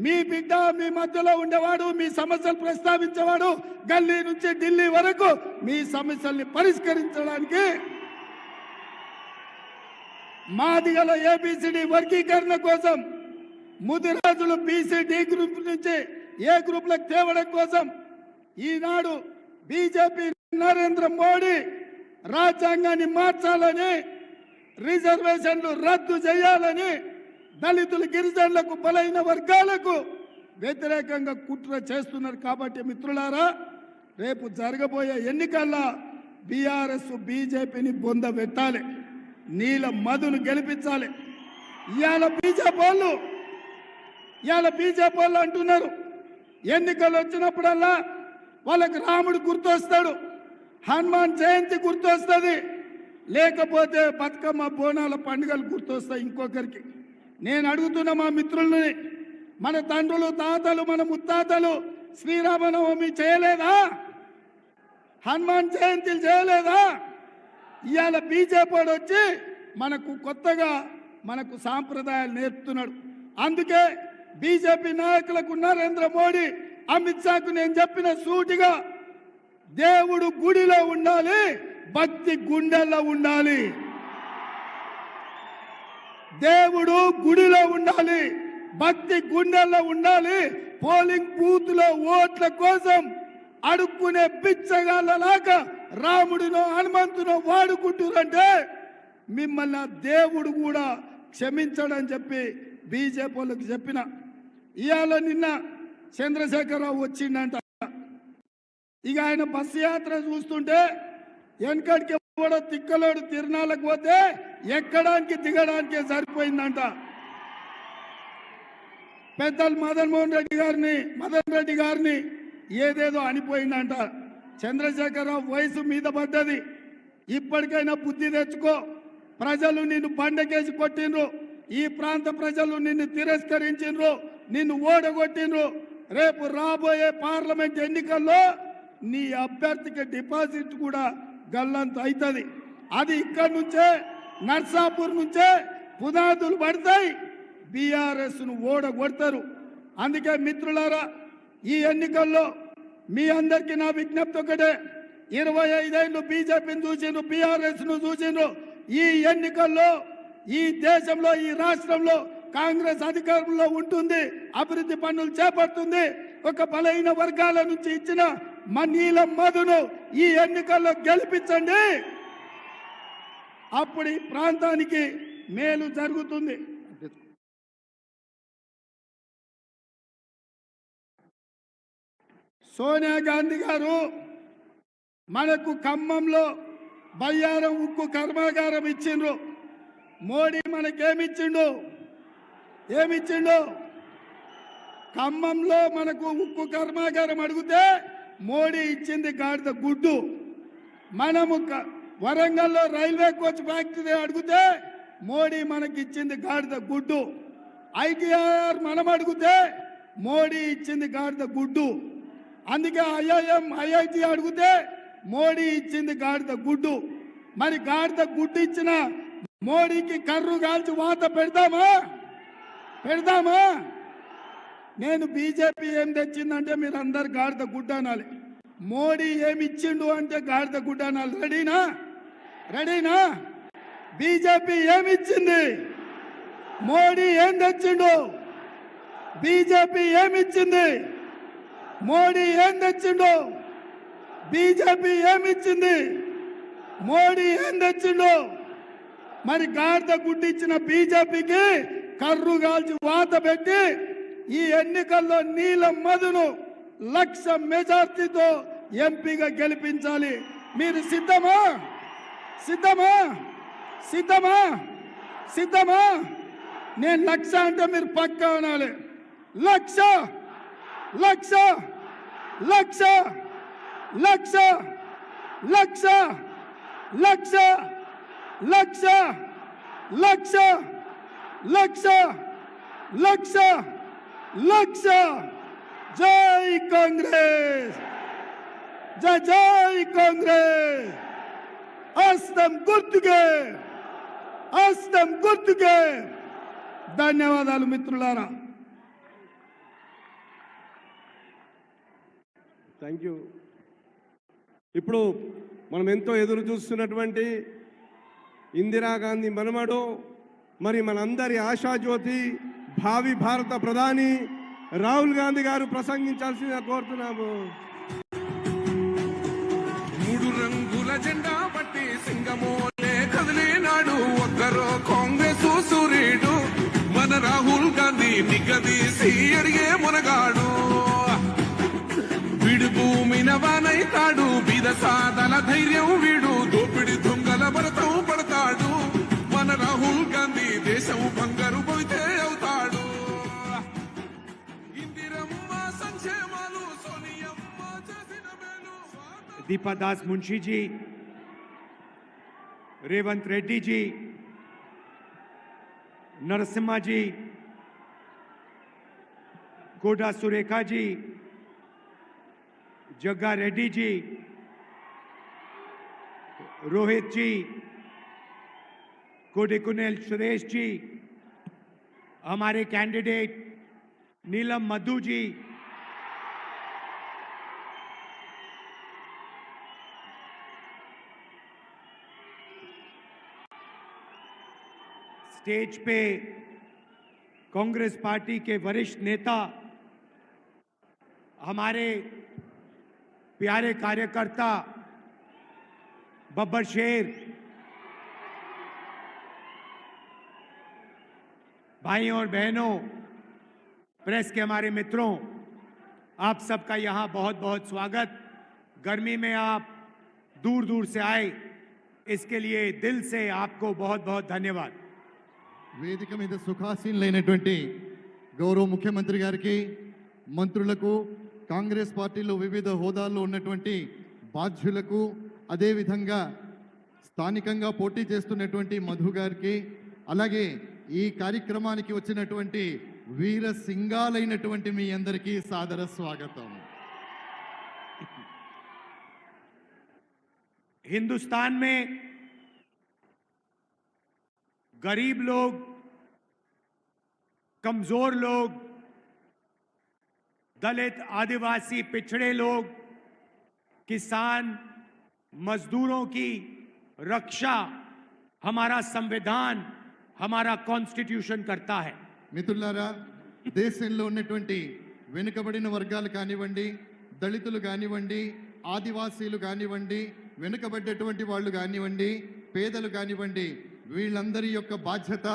మీ బిడ్డ మీ మధ్యలో ఉండేవాడు, మీ సమస్యలు ప్రస్తావించేవాడు, గల్లీ నుంచి ఢిల్లీ వరకు మీ సమస్యల్ని పరిష్కరించడానికి మాదిగల ఏబిసిడి వర్గీకరణ కోసం, ముదిరాజులు బీసీ గ్రూప్ నుంచి ఏ గ్రూప్లకు తేవడం కోసం ఈనాడు బీజేపీ నరేంద్ర మోడీ రాజ్యాంగాన్ని మార్చాలని, రిజర్వేషన్లు రద్దు చేయాలని, దళితులు గిరిజనులకు బలైన వర్గాలకు వ్యతిరేకంగా కుట్ర చేస్తున్నారు. కాబట్టి మిత్రులారా, రేపు జరగబోయే ఎన్నికల్లో బీఆర్ఎస్ బీజేపీని బొంద పెట్టాలి, నీల మధును గెలిపించాలి. ఇవాళ బీజేపీ వాళ్ళు ఇవాళ బీజేపీ వాళ్ళు అంటున్నారు ఎన్నికలు వచ్చినప్పుడల్లా వాళ్ళకి రాముడు గుర్తొస్తాడు, హనుమాన్ జయంతి గుర్తొస్తుంది, లేకపోతే బతుకమ్మ బోనాల పండుగలు గుర్తొస్తాయి ఇంకొకరికి. నేను అడుగుతున్న మా మిత్రుల్ని, మన తండ్రులు తాతలు మన ముత్తాతలు శ్రీరామనవమి చేయలేదా? హనుమాన్ జయంతిలు చేయలేదా? ఇవాళ బీజేపీ వాడు వచ్చి మనకు కొత్తగా మనకు సాంప్రదాయాలు నేర్పుతున్నాడు. అందుకే బీజేపీ నాయకులకు నరేంద్ర మోడీ అమిత్ షాకు నేను చెప్పిన సూటిగా, దేవుడు గుడిలో ఉండాలి, భక్తి గుండెల్లో ఉండాలి. దేవుడు గుడిలో ఉండాలి, భక్తి గుండెల్లో ఉండాలి. పోలింగ్ బూత్ లో ఓట్ల కోసం అడుక్కునే బిచ్చగాళ్ళలాగా రాముడినో హనుమంతునో వాడుకుంటురంటే మిమ్మల్ని దేవుడు కూడా క్షమించడని చెప్పి బీజేపీ వాళ్ళకి చెప్పిన. ఇవాళ నిన్న చంద్రశేఖరరావు వచ్చిండంట. ఇక ఆయన బస్సు యాత్ర చూస్తుంటే వెనకడికి కూడా తిక్కలోడు తిరునాళ్ళకు పోతే ఎక్కడానికి దిగడానికే సరిపోయిందంట. పెద్దలు మదన్ రెడ్డి గారిని ఏదేదో అనిపోయిందంట. చంద్రశేఖరరావు వయసు మీద పడ్డది, ఇప్పటికైనా బుద్ధి తెచ్చుకో. ప్రజలు నిన్ను బండకేసి కొట్టిండ్రు, ఈ ప్రాంత ప్రజలు నిన్ను తిరస్కరించిండ్రు, నిన్ను ఓడగొట్టిండ్రు. రేపు రాబోయే పార్లమెంట్ ఎన్నికల్లో నీ అభ్యర్థికి డిపాజిట్ కూడా గల్లంత అవుతుంది. అది ఇక్కడి నుంచే నర్సాపూర్ నుంచే పునాదులు పడతాయి, బీఆర్ఎస్ ను ఓడగొడతారు. అందుకే మిత్రులారా, ఈ ఎన్నికల్లో మీ అందరికీ నా విజ్ఞప్తి ఒకటే, 25 ఏళ్ళు బీజేపీని చూసిండ్రు, బీఆర్ఎస్ ను చూసిండ్రు. ఈ ఎన్నికల్లో ఈ దేశంలో ఈ రాష్ట్రంలో కాంగ్రెస్ అధికారంలో ఉంటుంది, అభివృద్ధి పనులు చేపడుతుంది. ఒక బలహీన వర్గాల నుంచి ఇచ్చిన నీలం మధును ఈ ఎన్నికల్లో గెలిపించండి, అప్పుడు ఈ ప్రాంతానికి మేలు జరుగుతుంది. సోనియా గాంధీ గారు మనకు ఖమ్మంలో బయ్యారం ఉక్కు కర్మాగారం ఇచ్చిండ్రు. మోడీ మనకేమిచ్చిండు? ఖమ్మంలో మనకు ఉక్కు కర్మాగారం అడిగితే మోడీ ఇచ్చింది గాడిద గుడ్డు. మనము వరంగల్లో రైల్వే కోచ్ ఫ్యాక్టరీ అడిగితే మోడీ మనకి ఇచ్చింది గాడిద గుడ్డు. ఐటీఆర్ మనం అడిగితే మోడీ ఇచ్చింది గాడిద గుడ్డు. అందుకే ఐఐటి అడిగితే మోడీ ఇచ్చింది గాడిద గుడ్డు. మరి గాడిద గుడ్డు ఇచ్చిన మోడీకి కర్రు కాల్చి వాత పెడదామా? నేను బీజేపీ ఏం తెచ్చిందంటే మీరు అందరు గాడిద గుడ్డ అనాలి, మోడీ ఏమి ఇచ్చిండు అంటే గాడిద గుడ్డ అనాలి. రెడీనా? బీజేపీ ఏమిచ్చింది, మోడీ ఏం తెచ్చిండు? బీజేపీ ఏమిచ్చింది, మోడీ ఏం తెచ్చిండు? బీజేపీ ఏమిచ్చింది, మోడీ ఏం తెచ్చిండు? మరి గాడిద గుడ్డు ఇచ్చిన బీజేపీకి కర్రు కాల్చి వాత పెట్టి ఈ ఎన్నికల్లో నీలం మధును 1,00,000 మెజార్టీతో ఎంపీగా గెలిపించాలి. మీరు సిద్ధమా? నేను 1,00,000 అంటే మీరు పక్కా అనాలి. 1,00,000. జై కాంగ్రెస్, జై కాంగ్రెస్. హస్తం గుర్తుకే. ధన్యవాదాలు మిత్రులారా. Thank you. ఇప్పుడు మనం ఎంతో ఎదురు చూస్తున్నటువంటి ఇందిరాగాంధీ మనమడు, మరి మనందరి ఆశాజ్యోతి, భావి భారత ప్రధాని రాహుల్ గాంధీ గారు ప్రసంగించాల్సిందిగా కోరుతున్నాము. 3 రంగుల జెండా పట్టి సింగమోలే కదిలినాడు ఒక్కరో కాంగ్రెస్ సూర్యుడు, మన రాహుల్ గాంధీ నిగదీసి అడిగే మునగాడు. వీడు భూమిన వానైతాడు, బీద సాదల ధైర్యం వీడు, దోపిడి దొంగల భరతం పడతాడు. మన రాహుల్ గాంధీ దేశం బంగారు పోయితే అవుతాడు. दीपा दास मुंशी जी, रेवंत रेड्डी जी, नरसिम्हा जी, कोडा सुरेखा जी, जग्गा रेड्डी जी, रोहित जी, कोडिकुनेल सुरेश जी, हमारे कैंडिडेट नीलम मधु जी, स्टेज पे कांग्रेस पार्टी के वरिष्ठ नेता, हमारे प्यारे कार्यकर्ता बब्बर शेर, भाइयों और बहनों, प्रेस के हमारे मित्रों, आप सबका यहाँ बहुत बहुत स्वागत। गर्मी में आप दूर दूर से आए, इसके लिए दिल से आपको बहुत बहुत धन्यवाद। వేదిక మీద సుఖాసీనులైనటువంటి గౌరవ ముఖ్యమంత్రి గారికి, మంత్రులకు, కాంగ్రెస్ పార్టీలో వివిధ హోదాల్లో ఉన్నటువంటి బాధ్యులకు, అదేవిధంగా స్థానికంగా పోటీ చేస్తున్నటువంటి మధు గారికి, అలాగే ఈ కార్యక్రమానికి వచ్చినటువంటి వీర సింగాలైనటువంటి మీ అందరికీ సాదర స్వాగతం। हिंदुस्तान में गरीब लोग, कमजोर लोग, दलित, आदिवासी, पिछड़े लोग, किसान, मजदूरों की रक्षा हमारा संविधान, हमारा कॉन्स्टिट्यूशन करता है। మిత్రులారా, దేశంలో ఉన్నటువంటి వెనుకబడిన వర్గాలు కానివ్వండి, దళితులు కానివ్వండి, ఆదివాసీలు కానివ్వండి, వెనుకబడ్డటువంటి వాళ్ళు కానివ్వండి, పేదలు కానివ్వండి, వీళ్ళందరి యొక్క బాధ్యత,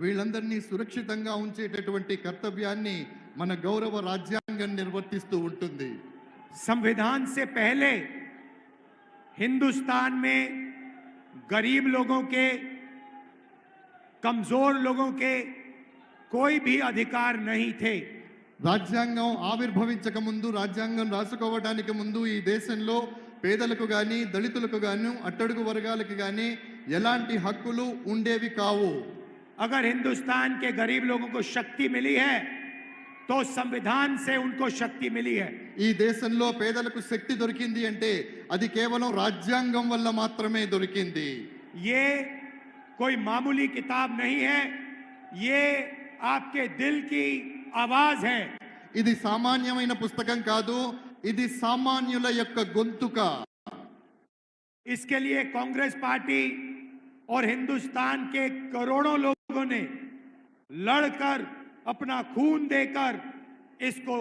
వీళ్ళందరినీ సురక్షితంగా ఉంచేటటువంటి కర్తవ్యాన్ని మన గౌరవ రాజ్యాంగం నిర్వర్తిస్తూ ఉంటుంది। संविधान से पहले हिंदुस्तान में गरीब लोगों के, कमजोर लोगों के कोई भी अधिकार नहीं थे। రాజ్యాంగం ఆవిర్భవించక ముందు, రాజ్యాంగం రాసుకోవడానికి ముందు ఈ దేశంలో పేదలకు కానీ, దళితులకు కానీ, అట్టడుగు వర్గాలకు కానీ ఎలాంటి హక్కులు ఉండేవి కావు। अगर हिंदुस्तान के गरीब लोगों को शक्ति मिली है तो संविधान से उनको शक्ति मिली है। ఈ దేశంలో పేదలకు శక్తి దొరికింది అంటే అది కేవలం రాజ్యాంగం వల్ల మాత్రమే దొరికింది। ये कोई मामूली किताब नहीं है, ये आपके दिल की आवाज है। ఇది సామాన్యమైన పుస్తకం కాదు, ఇది సామాన్యుల యొక్క గొంతుక। इसके लिए कांग्रेस पार्टी और हिंदुस्तान के करोड़ों लोगों ने लड़कर, अपना खून देकर इसको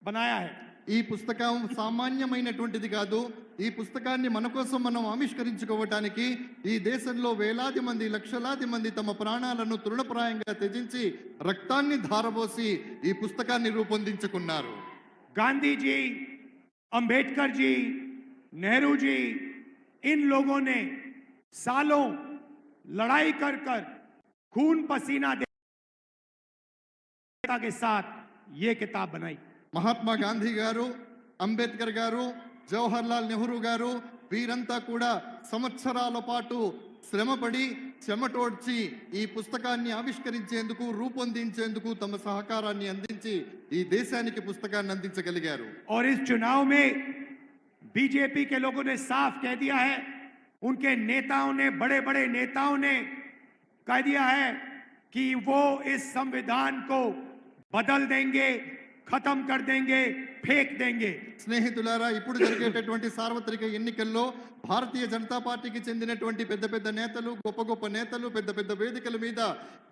बनाया है। ఈ పుస్తకం సామాన్యమైనటువంటిది కాదు। ఈ పుస్తకాన్ని మన కోసం మనం ఆవిష్కరించుకోవటానికి ఈ దేశంలో వేలాది మంది, లక్షలాది మంది తమ ప్రాణాలను తృణప్రాయంగా త్యజించి రక్తాన్ని ధారపోసి ఈ పుస్తకాన్ని రూపొందించుకున్నారు। गांधी जी, अंबेडकर जी, नेहरू जी, इन लोगों ने सालों लड़ाई कर कर खून पसीना देने के साथ ये किताब बनाई। మహాత్మా గాంధీ గారు, అంబేద్కర్ గారు, జవహర్ లాల్ నెహ్రూ గారు వీరంతా కూడా సంవత్సరాల పాటు శ్రమపడి, చెమటోడ్చి ఈ పుస్తకాన్ని ఆవిష్కరించేందుకు, రూపొందించేందుకు తమ సహకారాన్ని అందించి ఈ దేశానికి పుస్తకాన్ని అందించగలిగారు। और इस चुनाव में बीजेपी के लोगों ने साफ कह दिया है, उनके नेताओं ने, बड़े बड़े नेताओं ने कह दिया है कि वो इस संविधान को बदल देंगे, खत्म कर देंगे, फेंक देंगे। స్నేహితులారా, ఇప్పుడు జరిగేటటువంటి సార్వత్రిక ఎన్నికల్లో భారతీయ జనతా పార్టీకి చెందినటువంటి పెద్ద పెద్ద నేతలు, గొప్ప గొప్ప నేతలు పెద్ద పెద్ద వేదికల మీద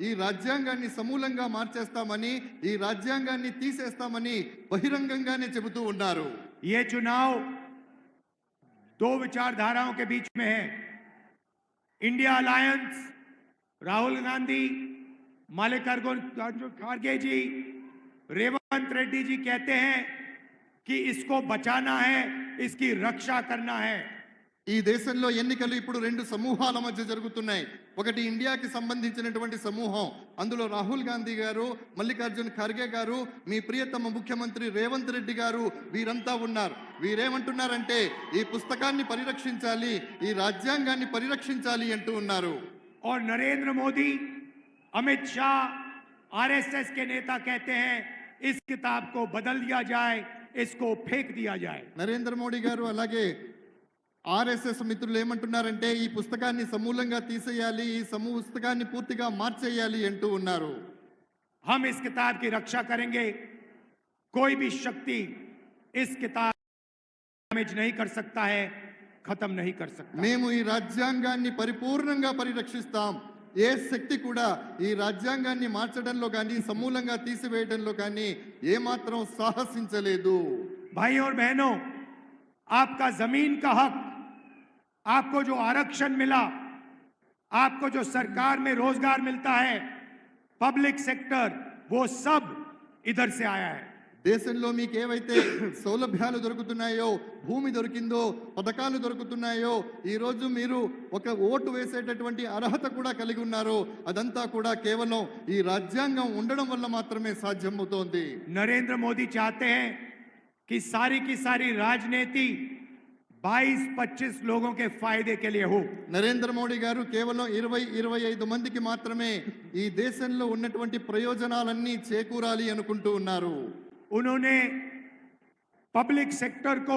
ఈ రాజ్యాంగాన్ని సమూలంగా మార్చేస్తామని, ఈ రాజ్యాంగాన్ని తీసేస్తామని బహిరంగంగానే చెబుతూ ఉన్నారు। ये चुनाव दो विचारधाराओं के बीच में है। इंडिया अलायंस, राहुल गांधी, मल्लिकार्जुन खड़गे जी, रेवंत रेड्डी जी कहते हैं कि इसको बचाना है, इसकी रक्षा करना है। ఈ దేశంలో ఎన్నికలు ఇప్పుడు రెండు సమూహాల మధ్య జరుగుతున్నాయి. ఒకటి ఇండియాకి సంబంధించినటువంటి సమూహం, అందులో రాహుల్ గాంధీ గారు, మల్లికార్జున్ ఖర్గే గారు, మీ ప్రియతమ ముఖ్యమంత్రి రేవంత్ రెడ్డి గారు, వీరంతా ఉన్నారు. వీరేమంటున్నారంటే ఈ పుస్తకాన్ని పరిరక్షించాలి, ఈ రాజ్యాంగాన్ని పరిరక్షించాలి అంటూ ఉన్నారు. और नरेंद्र मोदी, अमित शाह, आरएसएस के नेता कहते हैं इस किताब को बदल दिया जाए, इसको फेंक दिया जाए. నరేంద్ర మోడీ గారు అలాగే ఆర్ఎస్ఎస్ మిత్రులు ఏమంటున్నారంటే ఈ పుస్తకాన్ని సమూలంగా తీసేయాలి, ఈ పుస్తకాన్ని పూర్తిగా మార్చేయాలి అంటూ ఉన్నారు. हम इस किताब की रक्षा करेंगे. कोई भी शक्ति इस किताब डैमेज नहीं कर सकता है, खत्म नहीं कर सकता. మేము ఈ రాజ్యాంగాన్ని పరిపూర్ణంగా పరిరక్షిస్తాం. ఏ శక్తి కూడా ఈ రాజ్యాంగాన్ని మార్చడంలో కానీ సమూలంగా తీసివేయడంలో కానీ ఏమాత్రం సాహసించలేదు. भाई और बहनों, आपका जमीन का हक, आपको जो आरक्षण मिला, आपको जो सरकार में रोजगार मिलता है, पब्लिक सेक्टर, वो सब इधर से आया है. దేశంలో మీకు ఏవైతే సౌలభ్యాలు దొరుకుతున్నాయో, భూమి దొరికిందో, పథకాలు దొరుకుతున్నాయో, ఈ రోజు మీరు ఒక ఓటు వేసేటటువంటి అర్హత కూడా కలిగి ఉన్నారో, అదంతా కూడా కేవలం ఈ రాజ్యాంగం ఉండడం వల్ల మాత్రమే సాధ్యమవుతోంది. नरेंद्र मोदी चाहते हैं कि सारी की सारी राजनीति 22-25 लोगों के फायदे के लिए हो. నరేంద్ర మోడీ గారు కేవలం 20-25 మందికి మాత్రమే ఈ దేశంలో ఉన్నటువంటి ప్రయోజనాలన్నీ చేకూరాలి అనుకుంటూ ఉన్నారు. उन्होंने पब्लिक सेक्टर को,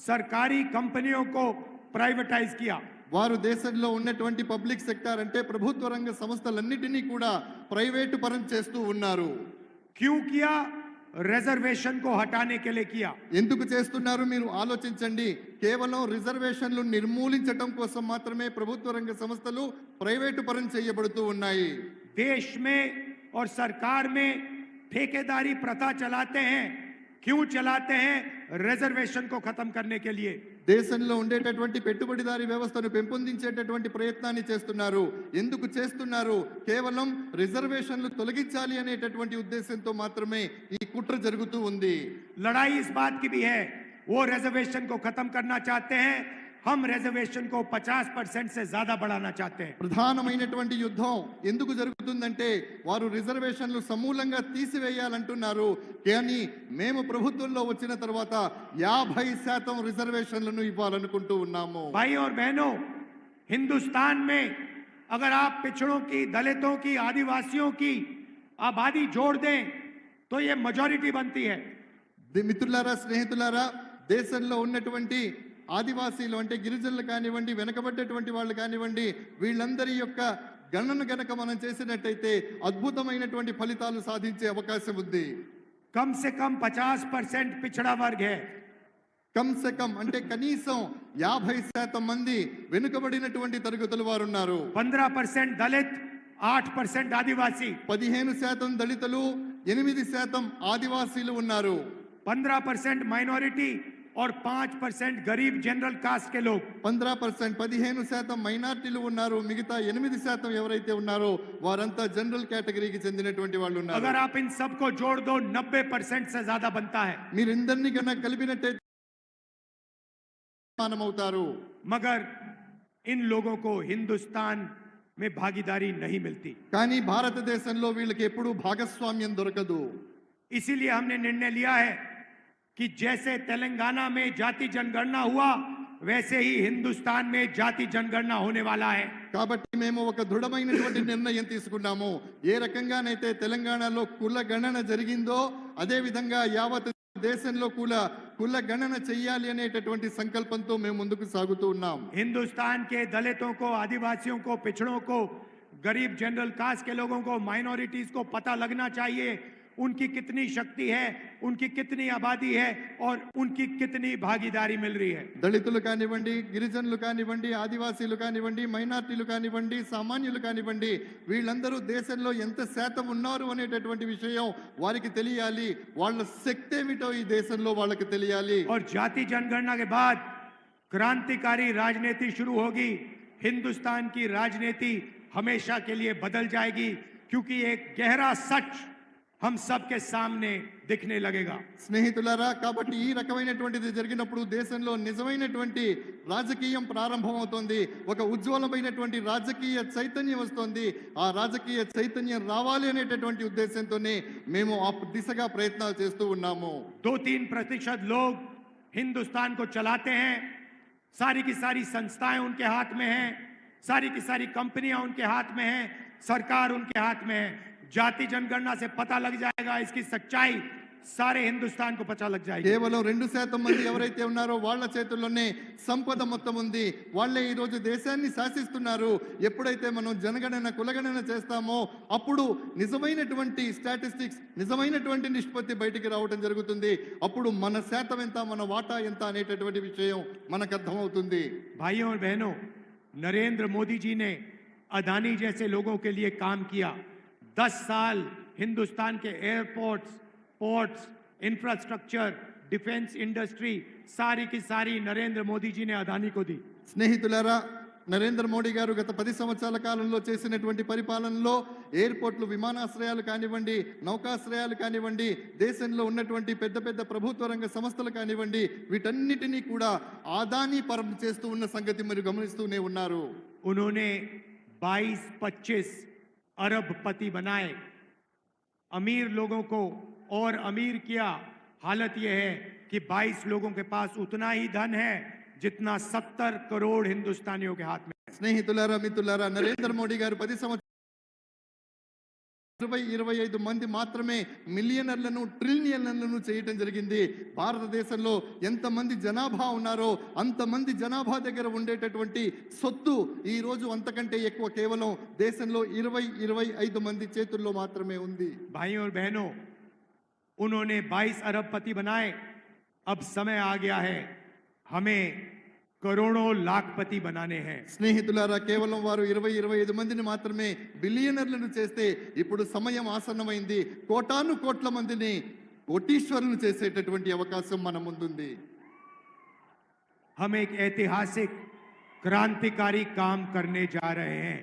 सरकारी कंपनियों को प्राइवेटाइज किया. వారు దేశంలో ఉన్నటువంటి పబ్లిక్ సెక్టార్ అంటే ప్రభుత్వ రంగ సంస్థలన్నిటినీ కూడా ప్రైవేటు పరం చేస్తూ ఉన్నారు. क्यों किया? रिजर्वेशन को हटाने के लिए किया. ఎందుకు చేస్తున్నారు మీరు ఆలోచించండి. కేవలం రిజర్వేషన్లు నిర్మూలించడం కోసం మాత్రమే ప్రభుత్వ రంగ సంస్థలు ప్రైవేటు పరం చేయబడుతూ ఉన్నాయి. देश में और सरकार में ठेकेदारी प्रथा चलाते हैं. क्यों चलाते हैं? रिजर्वेशन को खत्म करने के लिए. దేశంలో ఉండేటటువంటి పెట్టుబడిదారీ వ్యవస్థను పెంపొందించేటటువంటి ప్రయత్నాన్ని చేస్తున్నారు. ఎందుకు చేస్తున్నారు? కేవలం రిజర్వేషన్లు తొలగించాలి అనేటటువంటి ఉద్దేశంతో మాత్రమే ఈ కుట్ర జరుగుతూ ఉంది. लड़ाई इस बात की भी है, वो रिजर्वेशन को खत्म करना चाहते हैं, हम रिजर्वेशन को 50% से ज्यादा बढ़ाना चाहते हैं. ప్రధానమైనటువంటి యుద్ధం ఎందుకు జరుగుతుందంటే వారు రిజర్వేషన్లు సమూలంగా తీసివేయాలంటున్నారు. కానీ మేము ప్రభుత్వంలో వచ్చిన తర్వాత 50% రిజర్వేషన్లను ఇవ్వాలనుకుంటూ ఉన్నాము. भाई और बहनों, हिंदुस्तान में अगर आप पिछड़ों की, दलितों की, आदिवासियों की आबादी जोड़ दें तो ये मेजॉरिटी बनती है. మిత్రులారా, స్నేహితులారా, దేశంలో ఉన్నటువంటి ఆదివాసీలు అంటే గిరిజనులు కానివ్వండి, వెనకబడ్డటువంటి వాళ్ళు కానివ్వండి, వీళ్ళందరి యొక్క గణన గనక మనం చేసినట్టయితే అద్భుతమైనటువంటి ఫలితాలు సాధించే అవకాశం ఉంది. कम से कम 50% पिछड़ा वर्ग है. కమ్ సే కమ్ అంటే కనీసం 50% మంది వెనుకబడినటువంటి తరగతుల వారు ఉన్నారు. 15% दलित, 8% आदिवासी. 15% దళితులు, 8% ఆదివాసీలు ఉన్నారు. 15% माइनॉरिटी और 5% गरीब जनरल कास्ट के लोग. 15% మైనార్టీలు ఉన్నారు. మిగతా 8% ఎవరైతే ఉన్నారో వారంతా జనరల్ కేటగిరీకి చెందినటువంటి వాళ్ళు ఉన్నారు. अगर आप इन सबको जोड़ दो 90% से ज्यादा बनता है. మీరు ఇందరినీ కన్నా కలిపినట్టయితే అవుతారు. मगर इन लोगों को हिंदुस्तान में भागीदारी नहीं मिलती. కానీ భారతదేశంలో వీళ్ళకి ఎప్పుడూ భాగస్వామ్యం దొరకదు. इसीलिए हमने निर्णय लिया है कि जैसे तेलंगाना में जाति जनगणना हुआ, वैसे ही हिंदुस्तान में जाति जनगणना होने वाला है. కాబట్టి మేము ఒక దృఢమైనటువంటి నిర్ణయం తీసుకున్నాము. ఏ రకంగానైతే తెలంగాణలో కుల గణన జరిగిందో అదే విధంగా యావత్ దేశంలో కుల గణన చెయ్యాలి అనేటటువంటి సంకల్పంతో మేము ముందుకు సాగుతూ ఉన్నాం. हिंदुस्तान के दलितों को, आदिवासियों को, पिछड़ों को, गरीब जनरल कास्ट के लोगों को, माइनॉरिटीज को पता लगना चाहिए उनकी कितनी शक्ति है, उनकी कितनी आबादी है और उनकी कितनी भागीदारी मिल रही है. దళితులు కానివ్వండి, గిరిజనులు కానివ్వండి, ఆదివాసీలు కానివ్వండి, మైనార్టీలు కానివ్వండి, సామాన్యులు కానివ్వండి, వీళ్ళందరూ దేశంలో ఎంత శాతం ఉన్నారు అనేటటువంటి విషయం వారికి తెలియాలి. వాళ్ళ శక్తి ఏమిటో ఈ దేశంలో వాళ్ళకి తెలియాలి. और जाति जनगणना के बाद क्रांतिकारी राजनीति शुरू होगी. हिंदुस्तान की राजनीति हमेशा के लिए बदल जाएगी, क्योंकि एक गहरा सच हम सबके सामने दिखने लगेगा। స్నేహితులారా, కాబట్టి ఈ రకమైనటువంటిది జరిగినప్పుడు దేశంలో నిజమైనటువంటి రాజకీయం ప్రారంభమవుతోంది. ఒక ఉజ్వలమైనటువంటి రాజకీయ చైతన్యం వస్తోంది. ఆ రాజకీయ చైతన్యం రావాలి అనేటటువంటి ఉద్దేశంతోనే మేము ఆ దిశగా ప్రయత్నాలు చేస్తూ ఉన్నాము. 2-3% लोग हिंदुस्तान को चलाते हैं, सारी की सारी संस्थाएं उनके हाथ में हैं, सारी की सारी कंपनियां उनके हाथ में हैं, सरकार उनके हाथ में है। जाति जनगणना से पता लग जाएगा, इसकी सच्चाई सारे हिंदुस्तान को पता लग जाएगी। కేవలం 2% మంది ఎవరైతే ఉన్నారో వాళ్ళ చేతుల్లోనే సంపద మొత్తం ఉంది. వాళ్ళే ఈ రోజు దేశాన్ని శాసిస్తున్నారు. ఎప్పుడైతే మనం జనగణన కులగణన చేస్తామో అప్పుడు నిజమైనటువంటి స్టాటిస్టిక్స్, నిజమైనటువంటి నిష్పత్తి బయటికి రావడం జరుగుతుంది. అప్పుడు మన శాతం ఎంత, మన వాటా ఎంత అనేటటువంటి విషయం మనకు అర్థమవుతుంది. भाइयों और बहनों, नरेंद्र मोदी जी ने अदानी जैसे लोगों के लिए काम किया। 10 साल हिंदुस्तान के airports, ports, infrastructure, defence industry सारी की सारी नरेंद्र मोदी जी ने अदानी को दी। స్నేహితులారా, నరేంద్ర మోడీ గారు గత 10 సంవత్సరాల కాలంలో చేసినటువంటి పరిపాలనలో ఎయిర్పోర్ట్లు, విమానాశ్రయాలు కానివ్వండి, నౌకాశ్రయాలు కానివ్వండి, దేశంలో ఉన్నటువంటి పెద్ద పెద్ద ప్రభుత్వ రంగ సంస్థలు కానివ్వండి, వీటన్నిటినీ కూడా ఆదానీ పరం చేస్తూ ఉన్న సంగతి మీరు గమనిస్తూనే ఉన్నారు. उन्होंने 22-25 अरबपति बनाए, अमीर लोगों को और अमीर किया। हालत यह है कि 22 लोगों के पास उतना ही धन है जितना 70 करोड़ हिंदुस्तानियों के हाथ में है। స్నేహితులారా, మిత్రులారా, నరేంద్ర మోడీ గారు 10 సంవత్సరాలు 20-25 మంది మాత్రమే మిలియనర్లను, ట్రిలియనర్లను చేయటం జరిగింది. భారతదేశంలో ఎంతమంది జనాభా ఉన్నారో అంతమంది జనాభా దగ్గర ఉండేటటువంటి సొత్తు ఈ రోజు అంతకంటే ఎక్కువ కేవలం దేశంలో 20-25 మంది చేతుల్లో మాత్రమే ఉంది. भाइयों और बहनों, उन्होंने 22 अरबपति बनाए। अब समय आ गया है हमें करोड़ों लाखपति बनाने हैं। స్నేహితులారా, కేవలం వారు 20-25 మందిని మాత్రమే బిలియనర్లను చేస్తే ఇప్పుడు సమయం ఆసన్నమైంది. కోటాను కోట్ల మందిని కోటీశ్వరులను చేసేటటువంటి అవకాశం మన ముందుంది. हम एक ऐतिहासिक क्रांतिकारी काम करने जा रहे हैं,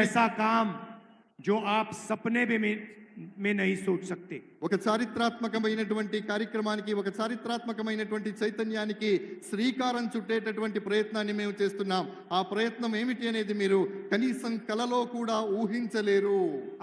ऐसा काम जो आप सपने में नहीं सोच सकते। ఒక చారిత్రాత్మకమైనటువంటి కార్యక్రమానికి, ఒక చారిత్రాత్మకమైనటువంటి చైతన్యానికి శ్రీకారం చుట్టేటటువంటి ప్రయత్నాన్ని మేము చేస్తున్నాం. ఆ ప్రయత్నం ఏమిటి అనేది మీరు కనీసం కలలో కూడా ఊహించలేరు.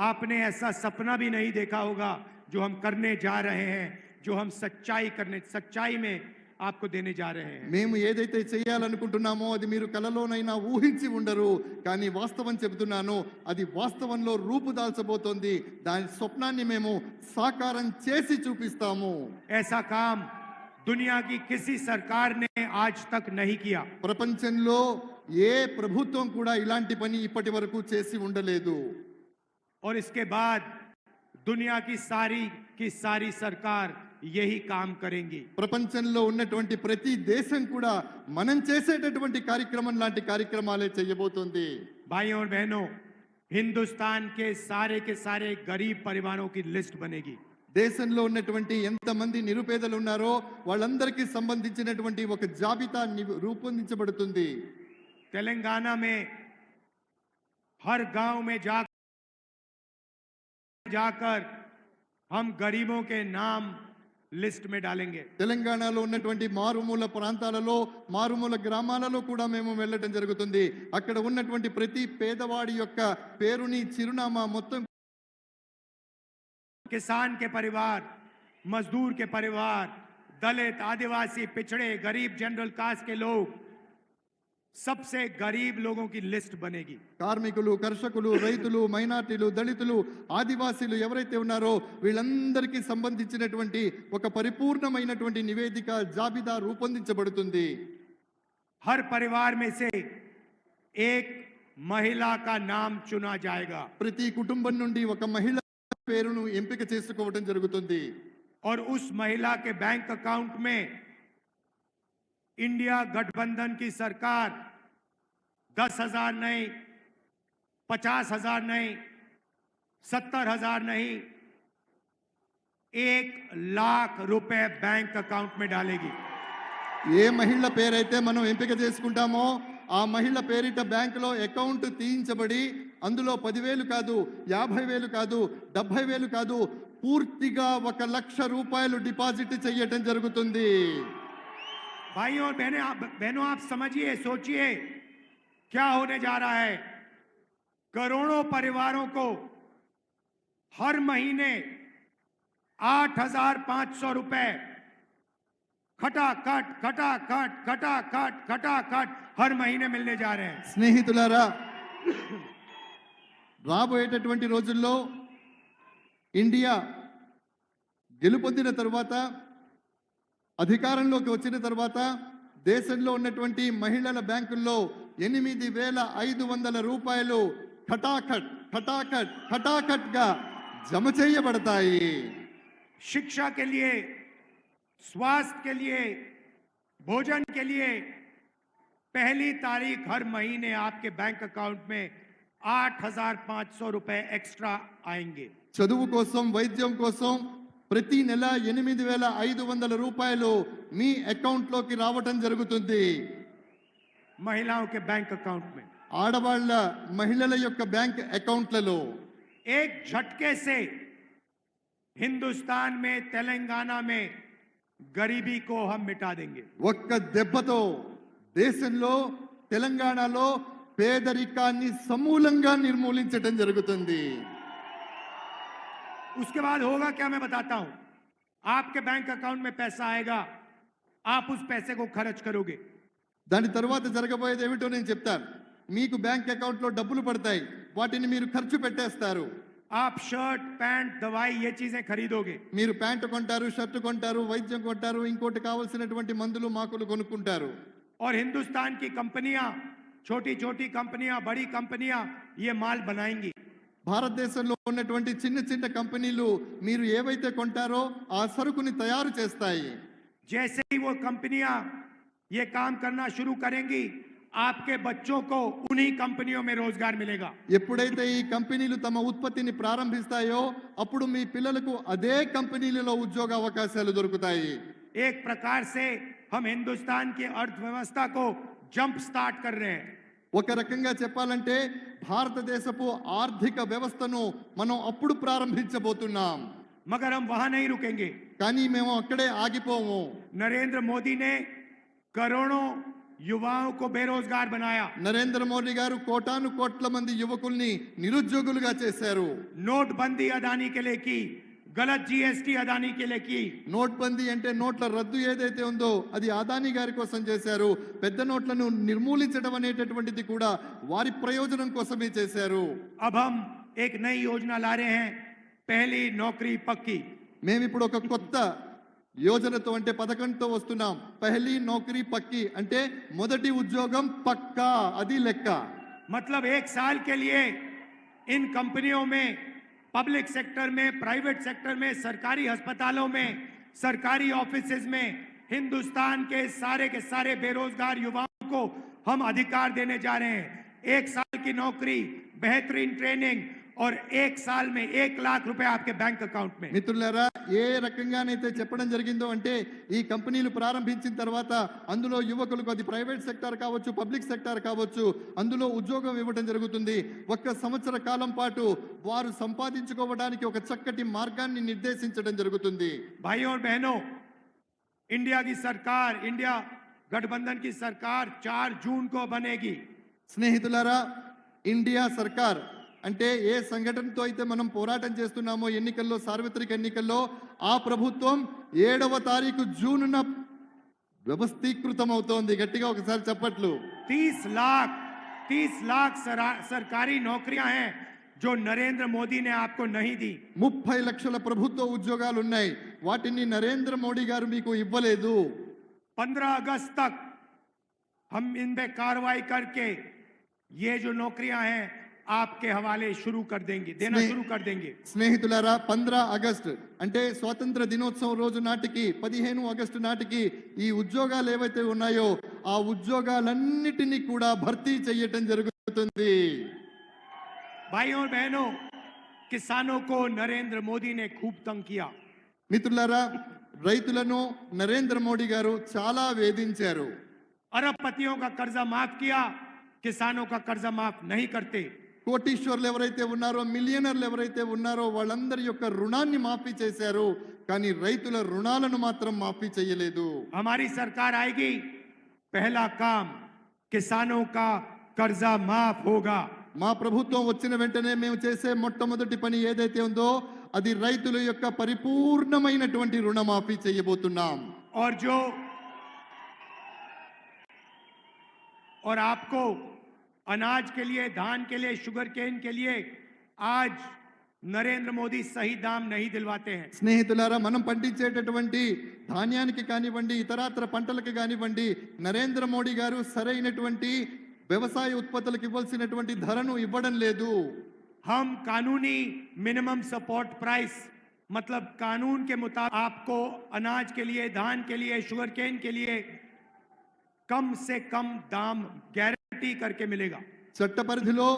आपने ऐसा सपना भी नहीं देखा होगा जो हम करने जा रहे हैं, जो हम सच्चाई में आपको देने जा रहे हैं। మేము ఏదైతే చేయాలనుకుంటున్నామో అది మీరు కలలోనైనా ఊహించి ఉండరు. కానీ వాస్తవం చెబుతున్నాను, అది వాస్తవంలో రూపుదాల్చబోతోంది. దాని స్వప్నాన్ని మేము సాకారం చేసి చూపిస్తాము. ऐसा काम दुनिया की किसी सरकार ने आज तक नहीं किया। ప్రపంచంలో ఏ ప్రభుత్వం కూడా ఇలాంటి పని ఇప్పటి వరకు చేసి ఉండలేదు. और इसके बाद दुनिया की सारी सरकार यही काम करेंगी। ప్రపంచంలో ఉన్నటువంటి ప్రతి దేశం కూడా మనం చేసేటటువంటి కార్యక్రమం లాంటి కార్యక్రమాలే చేయబోతోంది. भाइयों और बहनों, हिंदुस्तान के सारे गरीब परिवारों की लिस्ट बनेगी। దేశంలో ఉన్నటువంటి ఎంతమంది నిరుపేదలు ఉన్నారో వాళ్ళందరికీ సంబంధించినటువంటి ఒక జాబితా రూపొందించబడుతుంది. तेलंगाना में हर गांव में जाकर हम गरीबों के नाम लिस्ट में डालेंगे। తెలంగాణలో ఉన్నటువంటి మారుమూల ప్రాంతాలలో, మారుమూల గ్రామాలలో కూడా మేము వెళ్ళటం జరుగుతుంది. అక్కడ ఉన్నటువంటి ప్రతి పేదవాడి యొక్క పేరుని, చిరునామా మొత్తం, किसान के परिवार, मजदूर के परिवार, दलित, आदिवासी, पिछड़े, गरीब, जनरल कास्ट के लोग, सबसे गरीब लोगों की लिस्ट बनेगी। కార్మికులు, కర్షకులు, రైతులు, మైనార్టీలు, దళితులు, ఆదివాసీలు ఎవరైతే ఉన్నారో వీళ్ళందరికీ సంబంధించినటువంటి ఒక పరిపూర్ణమైనటువంటి నివేదిక, జాబితా రూపొందించబడుతుంది. हर परिवार में से एक महिला का नाम चुना जाएगा। ప్రతి కుటుంబం నుండి ఒక మహిళ పేరును ఎంపిక చేసుకోవడం జరుగుతుంది. और उस महिला के बैंक अकाउंट में इंडिया गठबंधन की सरकार 10,000 नहीं, 50,000 नहीं, 70,000 नहीं, 1 लाख रुपए बैंक अकाउंट में डालेगी। ఏ మహిళ పేరైతే మనం ఎంపిక చేసుకుంటామో ఆ మహిళ పేరిట బ్యాంకులో అకౌంట్ తీయించబడి అందులో 10,000 కాదు, 50,000 కాదు, 70,000 కాదు, పూర్తిగా 1 లక్ష రూపాయలు డిపాజిట్ చేయటం జరుగుతుంది. भाइयों और बहनों आप समझिए, सोचिए क्या होने जा रहा है। करोड़ों परिवारों को हर महीने 8,500 रुपए खटाखट खटाखट खटाखट खटाखट हर महीने मिलने जा रहे हैं। స్నేహితులారా, రాబోయేటటువంటి రోజుల్లో ఇండియా గెలుపొందిన తర్వాత, అధికారంలోకి వచ్చిన తర్వాత దేశంలో ఉన్నటువంటి మహిళల బ్యాంకుల్లో 8,500 రూపాయలు ఖటాఖట్ ఖటాఖట్ ఖటాఖట్ గా జమ చేయబడతాయి. शिक्षा के लिए, स्वास्थ्य के लिए, भोजन के लिए पहली तारीख हर महीने आपके बैंक अकाउंट में 8,500 रुपए एक्स्ट्रा आएंगे। చదువు కోసం, వైద్యం కోసం ప్రతి నెల 8,500 రూపాయలు మీ అకౌంట్ లోకి రావటం జరుగుతుంది. महिलाओं के बैंक अकाउंट में ఆడవాళ్ళ మహిళల యొక్క బ్యాంక్ అకౌంట్లలో एक झटके से हिंदुस्तान में, तेलंगाना में गरीबी को हम मिटा देंगे। ఒక్క దెబ్బతో దేశంలో, తెలంగాణలో పేదరికాన్ని సమూలంగా నిర్మూలించటం జరుగుతుంది. उसके बाद होगा क्या, मैं बताता हूं। आपके बैंक अकाउंट में पैसा आएगा, आप उस पैसे को खर्च करोगे। దాని తర్వాత జరగబోయేది ఏమిటో నేను చెప్తాను. మీకు బ్యాంక్ అకౌంట్ లో డబ్బులు పడతాయి, వాటిని మీరు ఖర్చు పెట్టేస్తారు. आप शर्ट, पैंट, दवाई ये चीजें खरीदोगे। మీరు ప్యాంటు కొంటారు, షర్ట్ కొంటారు, వైద్యం కొంటారు, ఇంకోటి కావాల్సినటువంటి మందులు మాకులు కొనుక్కుంటారు. और हिंदुस्तान की कंपनियां, छोटी छोटी कंपनियां, बड़ी कंपनियां ये माल बनाएंगी। భారతదేశంలో ఉన్నటువంటి చిన్న చిన్న కంపెనీలు మీరు ఏవైతే కొంటారో ఆ సరుకుని తయారు చేస్తాయి. जैसे ही वो कंपनियां ये काम करना शुरू करेंगी, आपके बच्चों को उन्हीं कंपनियों में रोजगार मिलेगा। ఎప్పుడైతే ఈ కంపెనీలు తమ ఉత్పత్తిని ప్రారంభిస్తాయో అప్పుడు మీ పిల్లలకు అదే కంపెనీలలో ఉద్యోగ అవకాశాలు దొరుకుతాయి. एक प्रकार से हम हिंदुस्तान की अर्थव्यवस्था को जंप स्टार्ट कर रहे हैं। ఒక రకంగా చెప్పాలంటే భారతదేశపు ఆర్థిక వ్యవస్థను మనం అప్పుడు ప్రారంభించబోతున్నాం. मगर हम वहां नहीं रुकेंगे। కానీ మేము అక్కడే ఆగిపోము. नरेंद्र मोदी ने करोड़ों युवाओं को बेरोजगार बनाया। నరేంద్ర మోడీ గారు కోటాను కోట్ల మంది యువకుల్ని నిరుద్యోగులుగా చేశారు. नोटबंदी अदानी के लिए की, गलत जीएसटी अदानी के लिए की। నోట్బందీ అంటే నోట్ల రద్దు ఏదైతే ఉందో అది అదానీ గారి కోసం చేశారు. పెద్ద నోట్లను నిర్మూలించడం అనేటటువంటిది కూడా వారి ప్రయోజనం కోసమే చేశారు. अब हम एक नई योजना ला रहे हैं, पहली नौकरी पक्की। మేము ఇప్పుడు ఒక కొత్త యోజనతో అంటే పథకంతో వస్తున్నాం. పహలీ నౌకరీ పక్కి అంటే మొదటి ఉద్యోగం పక్కా, అది లెక్క. मतलब 1 साल के लिए इन कंपनियों में, पब्लिक सेक्टर में, प्राइवेट सेक्टर में, सरकारी अस्पतालों में, सरकारी ऑफिसेज में हिंदुस्तान के सारे बेरोजगार युवाओं को हम अधिकार देने जा रहे हैं। 1 साल की नौकरी, बेहतरीन ट्रेनिंग और 1 साल में 1 लाख रुपए आपके बैंक अकाउंट में। మిత్రులారా, ఏ రకంగానైతే చెప్పడం జరిగిందో అంటే ఈ కంపెనీలు ప్రారంభించిన తర్వాత అందులో యువకులకు, అది ప్రైవేట్ సెక్టార్ కావచ్చు, పబ్లిక్ సెక్టార్ కావచ్చు, అందులో ఉద్యోగం ఇవ్వడం జరుగుతుంది. 1 సంవత్సర కాలం పాటు వారు సంపాదించుకోవడానికి ఒక చక్కటి మార్గాన్ని నిర్దేశించడం జరుగుతుంది. भाइयों और बहनों, इंडिया की सरकार, इंडिया गठबंधन की सरकार 4 जून को बनेगी। స్నేహితులారా, ఇండియా సర్కార్ అంటే ఏ సంఘటనతో అయితే మనం పోరాటం చేస్తున్నామో ఎన్నికల్లో, సార్వత్రిక ఎన్నికల్లో, ఆ ప్రభుత్వం 7వ తారీఖు జూన్న వ్యవస్థీకృతం అవుతోంది. గట్టిగా ఒకసారి చప్పట్లు. 30 लाख सरकारी नौकरियां हैं जो नरेंद्र मोदी ने आपको नहीं दी। 30 లక్షల ప్రభుత్వ ఉద్యోగాలు ఉన్నాయి, వాటిని నరేంద్ర మోడీ గారు మీకు ఇవ్వలేదు. 15 अगस्त तक हम इन पे कार्रवाई करके ये जो नौकरियां हैं आपके हवाले शुरू कर देंगे, देना शुरू कर देंगे। స్నేహితులారా, 15 ఆగస్టు అంటే స్వాతంత్ర దినోత్సవం రోజు నాటికి, 15 ఆగస్టు నాటికి ఈ ఉద్యోగాలు ఏవైతే ఉన్నాయో ఆ ఉద్యోగాలన్నిటినీ కూడా భర్తీ చేయటం జరుగుతుంది. भाइयों और बहनों, किसानों को नरेंद्र मोदी ने खूब तंग किया। మిత్రులారా, రైతులను నరేంద్ర మోడీ గారు చాలా వేధించారు. अरबपतियों का कर्जा माफ किया, किसानों का कर्जा माफ नहीं करते। కోటీశ్వర్లు ఎవరైతే ఉన్నారో, మిలియనర్లు ఎవరైతే ఉన్నారో వాళ్ళందరి యొక్క రుణాన్ని మాఫీ చేశారు, కానీ రైతుల రుణాలను మాత్రం మాఫీ చేయలేదు. हमारी सरकार आएगी, पहला काम किसानों का कर्जा माफ होगा. మా ప్రభుత్వం వచ్చిన వెంటనే మేము చేసే మొట్టమొదటి పని ఏదైతే ఉందో అది రైతుల యొక్క పరిపూర్ణమైనటువంటి రుణమాఫీ చేయబోతున్నాం. और आपको अनाज के लिए, धान के लिए, शुगर केन के लिए आज నరేంద్ర మోదీ సహీ దామ్ నహీ దిల్వాతే హై. స్నేహితులారా, మనం పండించేటటువంటి ధాన్యానికి కానివ్వండి, ఇతరాత్ర పంటలకు కానివ్వండి, నరేంద్ర మోడీ గారు సరైనటువంటి వ్యవసాయ ఉత్పత్తులకు ఇవ్వాల్సినటువంటి ధరను ఇవ్వడం లేదు. हम कानूनी मिनिमम सपोर्ट प्राइस, मतलब कानून के मुताबिक आपको अनाज के लिए, धान के लिए, शुगर केन के लिए कम से कम दाम गारंटी करके मिलेगा. చట్ట పరిధిలో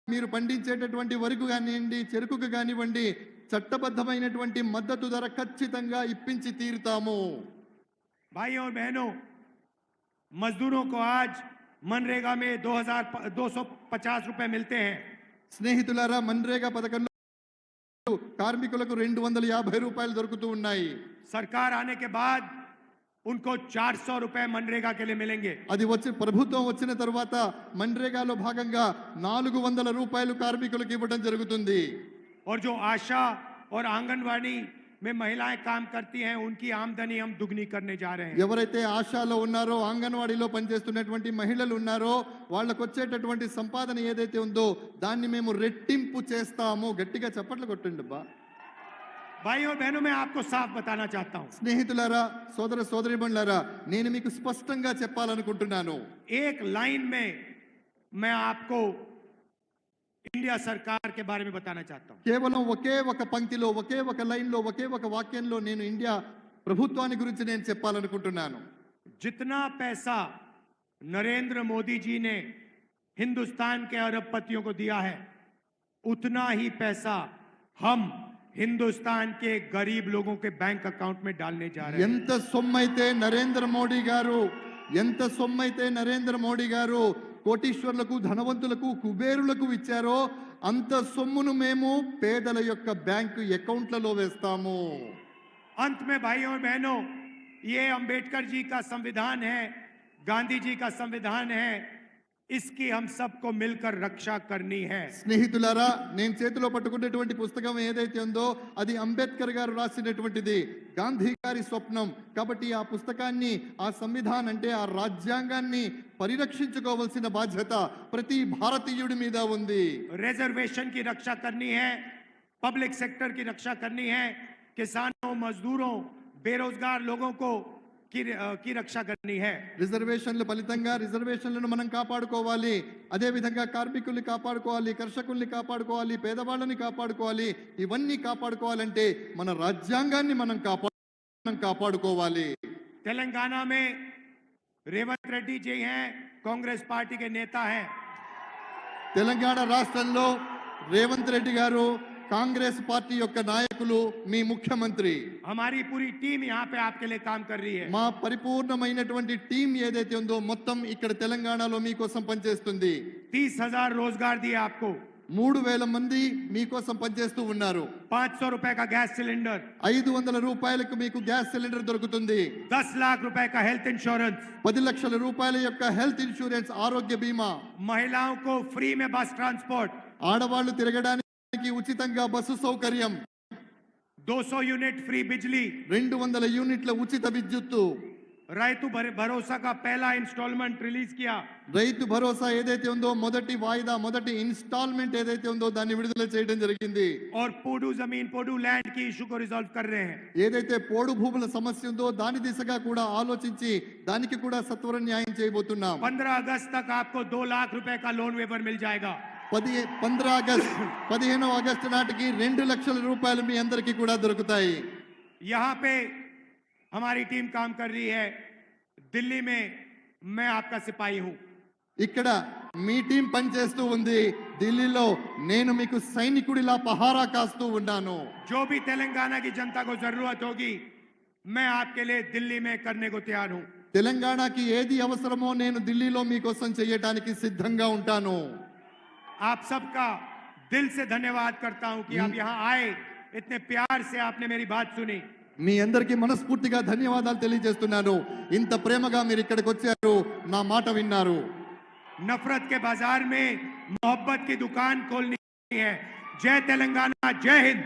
మీరు పండించేటటువంటి వరకు కానివ్వండి, చెరుకుకు కానివ్వండి, చట్టబద్ధమైనటువంటి మద్దతు ధర ఖచ్చితంగా ఇప్పించి తీరుతాము. भाइयों और बहनों, मजदूरों को आज मनरेगा में 2250 रुपए मिलते हैं. స్నేహితులారా, మన్రేగా పథకంలో కార్మికులకు 250 రూపాయలు దొరుకుతూ ఉన్నాయి. सरकार आने के बाद उनको 400 रुपए मनरेगा के लिए मिलेंगे. అది వచ్చి ప్రభుత్వం వచ్చిన తర్వాత మన్రేగాలో భాగంగా 400 రూపాయలు కార్మికులకు ఇవ్వడం జరుగుతుంది. और जो आशा और आंगनवाड़ी में महिलाएं काम करती हैं उनकी आमदनी हम दुगनी करने जा रहे हैं. ఎవరైతే ఆశాలో ఉన్నారో, అంగన్వాడీలో పనిచేస్తున్నటువంటి మహిళలు ఉన్నారో వాళ్ళకు వచ్చేటటువంటి సంపాదన ఏదైతే ఉందో దాన్ని మేము రెట్టింపు చేస్తాము. గట్టిగా చప్పట్లు కొట్టండి బా. भाइयों बहनों, मैं आपको साफ बताना चाहता हूं. స్నేహితులారా, సోదర సోదరీమణులారా, నేను మీకు స్పష్టంగా చెప్పాలనుకుంటున్నాను. एक लाइन में मैं आपको इंडिया सरकार के बारे में बताना चाहता हूं. కేవలం ఒకే ఒక పంక్తిలో, ఒకే ఒక లైన్లో, ఒకే ఒక వాక్యంలో నేను ఇండియా ప్రభుత్వాన్ని గురించి నేను చెప్పాలనుకుంటున్నాను. जितना पैसा नरेंद्र मोदी जी ने हिंदुस्तान के अरबपतियों को दिया है, उतना ही पैसा हम हिंदुस्तान के गरीब लोगों के बैंक अकाउंट में डालने जा रहे हैं. ఎంత సొమ్మైతే నరేంద్ర మోడీ గారు కోటీశ్వర్లకు, ధనవంతులకు, కుబేరులకు ఇచ్చారో అంత సొమ్మును మేము పేదల యొక్క బ్యాంకు అకౌంట్లలో వేస్తాము. अंत में भाइयों और बहनों, ये अंबेडकर जी का संविधान है, गांधी जी का संविधान है, इसकी हम सबको मिलकर रक्षा करनी है. స్నేహితులారా, నేను చేతిలో పట్టుకున్నటువంటి పుస్తకం ఏదైతే ఉందో అది అంబేద్కర్ గారు రాసినటువంటిది, గాంధీ గారి స్వప్నం. కాబట్టి ఆ పుస్తకాన్ని, ఆ సంవిధానం అంటే ఆ రాజ్యాంగాన్ని పరిరక్షించుకోవాల్సిన బాధ్యత ప్రతి భారతీయుడి మీద ఉంది. रिजर्वेशन की रक्षा करनी है, पब्लिक सेक्टर की रक्षा करनी है, किसानों, मजदूरों, बेरोजगार लोगों को की रक्षा करनी है. రిజర్వేషన్ల ఫలితంగా రిజర్వేషన్లను మనం కాపాడుకోవాలి. అదే విధంగా కార్మికుల్ని కాపాడుకోవాలి, కర్షకుల్ని కాపాడుకోవాలి, పేదవాళ్ళని కాపాడుకోవాలి. ఇవన్నీ కాపాడుకోవాలంటే మన రాజ్యాంగాన్ని మనం కాపాడుకోవాలి. तेलंगाना में रेवंत रेड्डी जी हैं, कांग्रेस पार्टी के नेता हैं. తెలంగాణ రాష్ట్రంలో రేవంత్ రెడ్డి గారు కాంగ్రెస్ పార్టీ యొక్క నాయకులు, మీ ముఖ్యమంత్రి. हमारी पूरी टीम यहाँ पे आपके लिए काम कर रही है. మా పరిపూర్ణమైనటువంటి టీం ఏదైతే ఉందో మొత్తం ఇక్కడ తెలంగాణలో మీకోసం పనిచేస్తుంది. 30,000 रोजगार दिए आपको. 3,000 మంది మీకోసం పనిచేస్తూ ఉన్నారు. 500 रुपए का गैस सिलेंडर, 500 రూపాయలకు మీకు గ్యాస్ సిలిండర్ దొరుకుతుంది. 10 लाख रुपए का हेल्थ इंश्योरेंस, 10 లక్షల రూపాయల యొక్క హెల్త్ ఇన్సూరెన్స్, ఆరోగ్య బీమా. महिलाओं को फ्री में बस ट्रांसपोर्ट, ఆడవాళ్లు తిరగడానికి ఉచితంగా బస్సు సౌకర్యం, 200 यूनिट फ्री बिजली, 200 యూనిట్ల ఉచిత విద్యుత్తు. రైతు భరోసా का पहला इंस्टॉलमेंट रिलीज किया. రైతు భరోసా ఏదైతే ఉందో మొదటి వాయిదా, మొదటి ఇన్స్టాల్మెంట్ ఏదైతే ఉందో దాన్ని విడుదల చేయడం జరిగింది. और पोडू जमीन, पोडू लैंड की इशू को रिजॉल्व कर रहे हैं. ఏదైతే పోడు భూముల సమస్య ఉందో దాని దిశగా కూడా ఆలోచించి దానికి కూడా సత్వర న్యాయం చేయబోతున్నాం. 15 अगस्त तक आपको 2 लाख रुपए का लोन वेवर मिल जाएगा. 15 ఆగస్టు నాటికి 2 లక్షల రూపాయలు మీ అందరికీ కూడా దొరుకుతాయి. यहाँ पे हमारी टीम काम कर रही है. दिल्ली में मैं आपका सिपाही हूं. ఇక్కడ మీ టీం పనిచేస్తూ ఉంది. ఢిల్లీలో నేను మీకు సైనికుడిలా పహారా కాస్తూ ఉన్నాను. जो भी तेलंगाना की जनता को जरूरत होगी, मैं आपके लिए दिल्ली में करने को तैयार हूं. తెలంగాణకి ఏది అవసరమో నేను ఢిల్లీలో మీకోసం చేయడానికి సిద్ధంగా ఉంటాను. आप सबका दिल से धन्यवाद करता हूं कि आप यहां आए, इतने प्यार से आपने मेरी बात सुनी। మీ అందరికీ మనస్ఫూర్తిగా ధన్యవాదాలు తెలియజేస్తున్నాను. ఇంత ప్రేమగా మీరు ఇక్కడికి వచ్చారు, నా మాట విన్నారు. नफरत के बाजार में मोहब्बत की दुकान खोलनी है। जय तेलंगाना, जय हिंद।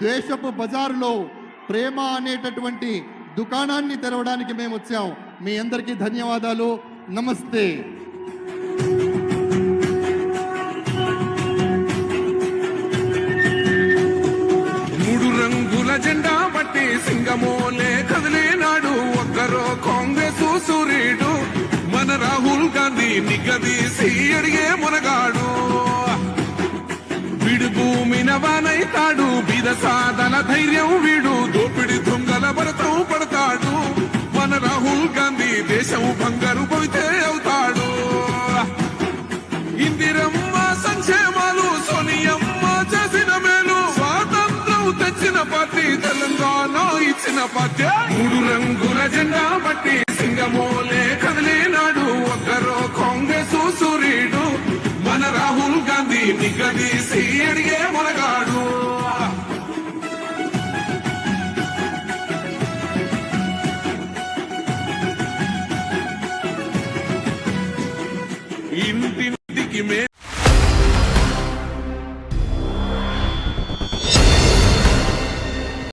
దేశపు బజారులో ప్రేమ అనేటటువంటి దుకాణాన్ని తెరవడానికి మేము వచ్చాం. మీ అందరికీ ధన్యవాదాలు. నమస్తే. మూడు రంగుల జెండా బట్టి సింగమోలే కదిలేనాడు ఒక్కరో కాంగ్రెస్ సూర్యుడు మన రాహుల్ గాంధీ నిగదీసి అడిగే మునగాడు వీడు భూమిన వానైతాడు బీద సాదల ధైర్యం వీడు దోపిడి దొంగల భరతం పడతాడు మన రాహుల్ గాంధీ దేశం బంగారు పోయితే అవుతాడు ఇందిరమ్మ సంక్షేమాలు సోనియమ్మ చేసిన మేలు స్వాతంత్రం తెచ్చిన పార్టీ తెలంగాణ ఇచ్చిన పార్టీ మూడు రంగుల జెండా బట్టి సింగమోలే కదిలేనాడు ఒక్కరో కాంగ్రెస్ సూర్యుడు మన రాహుల్ గాంధీ నిగదీసి అడిగే మునగాడు ఇంటింటికి మే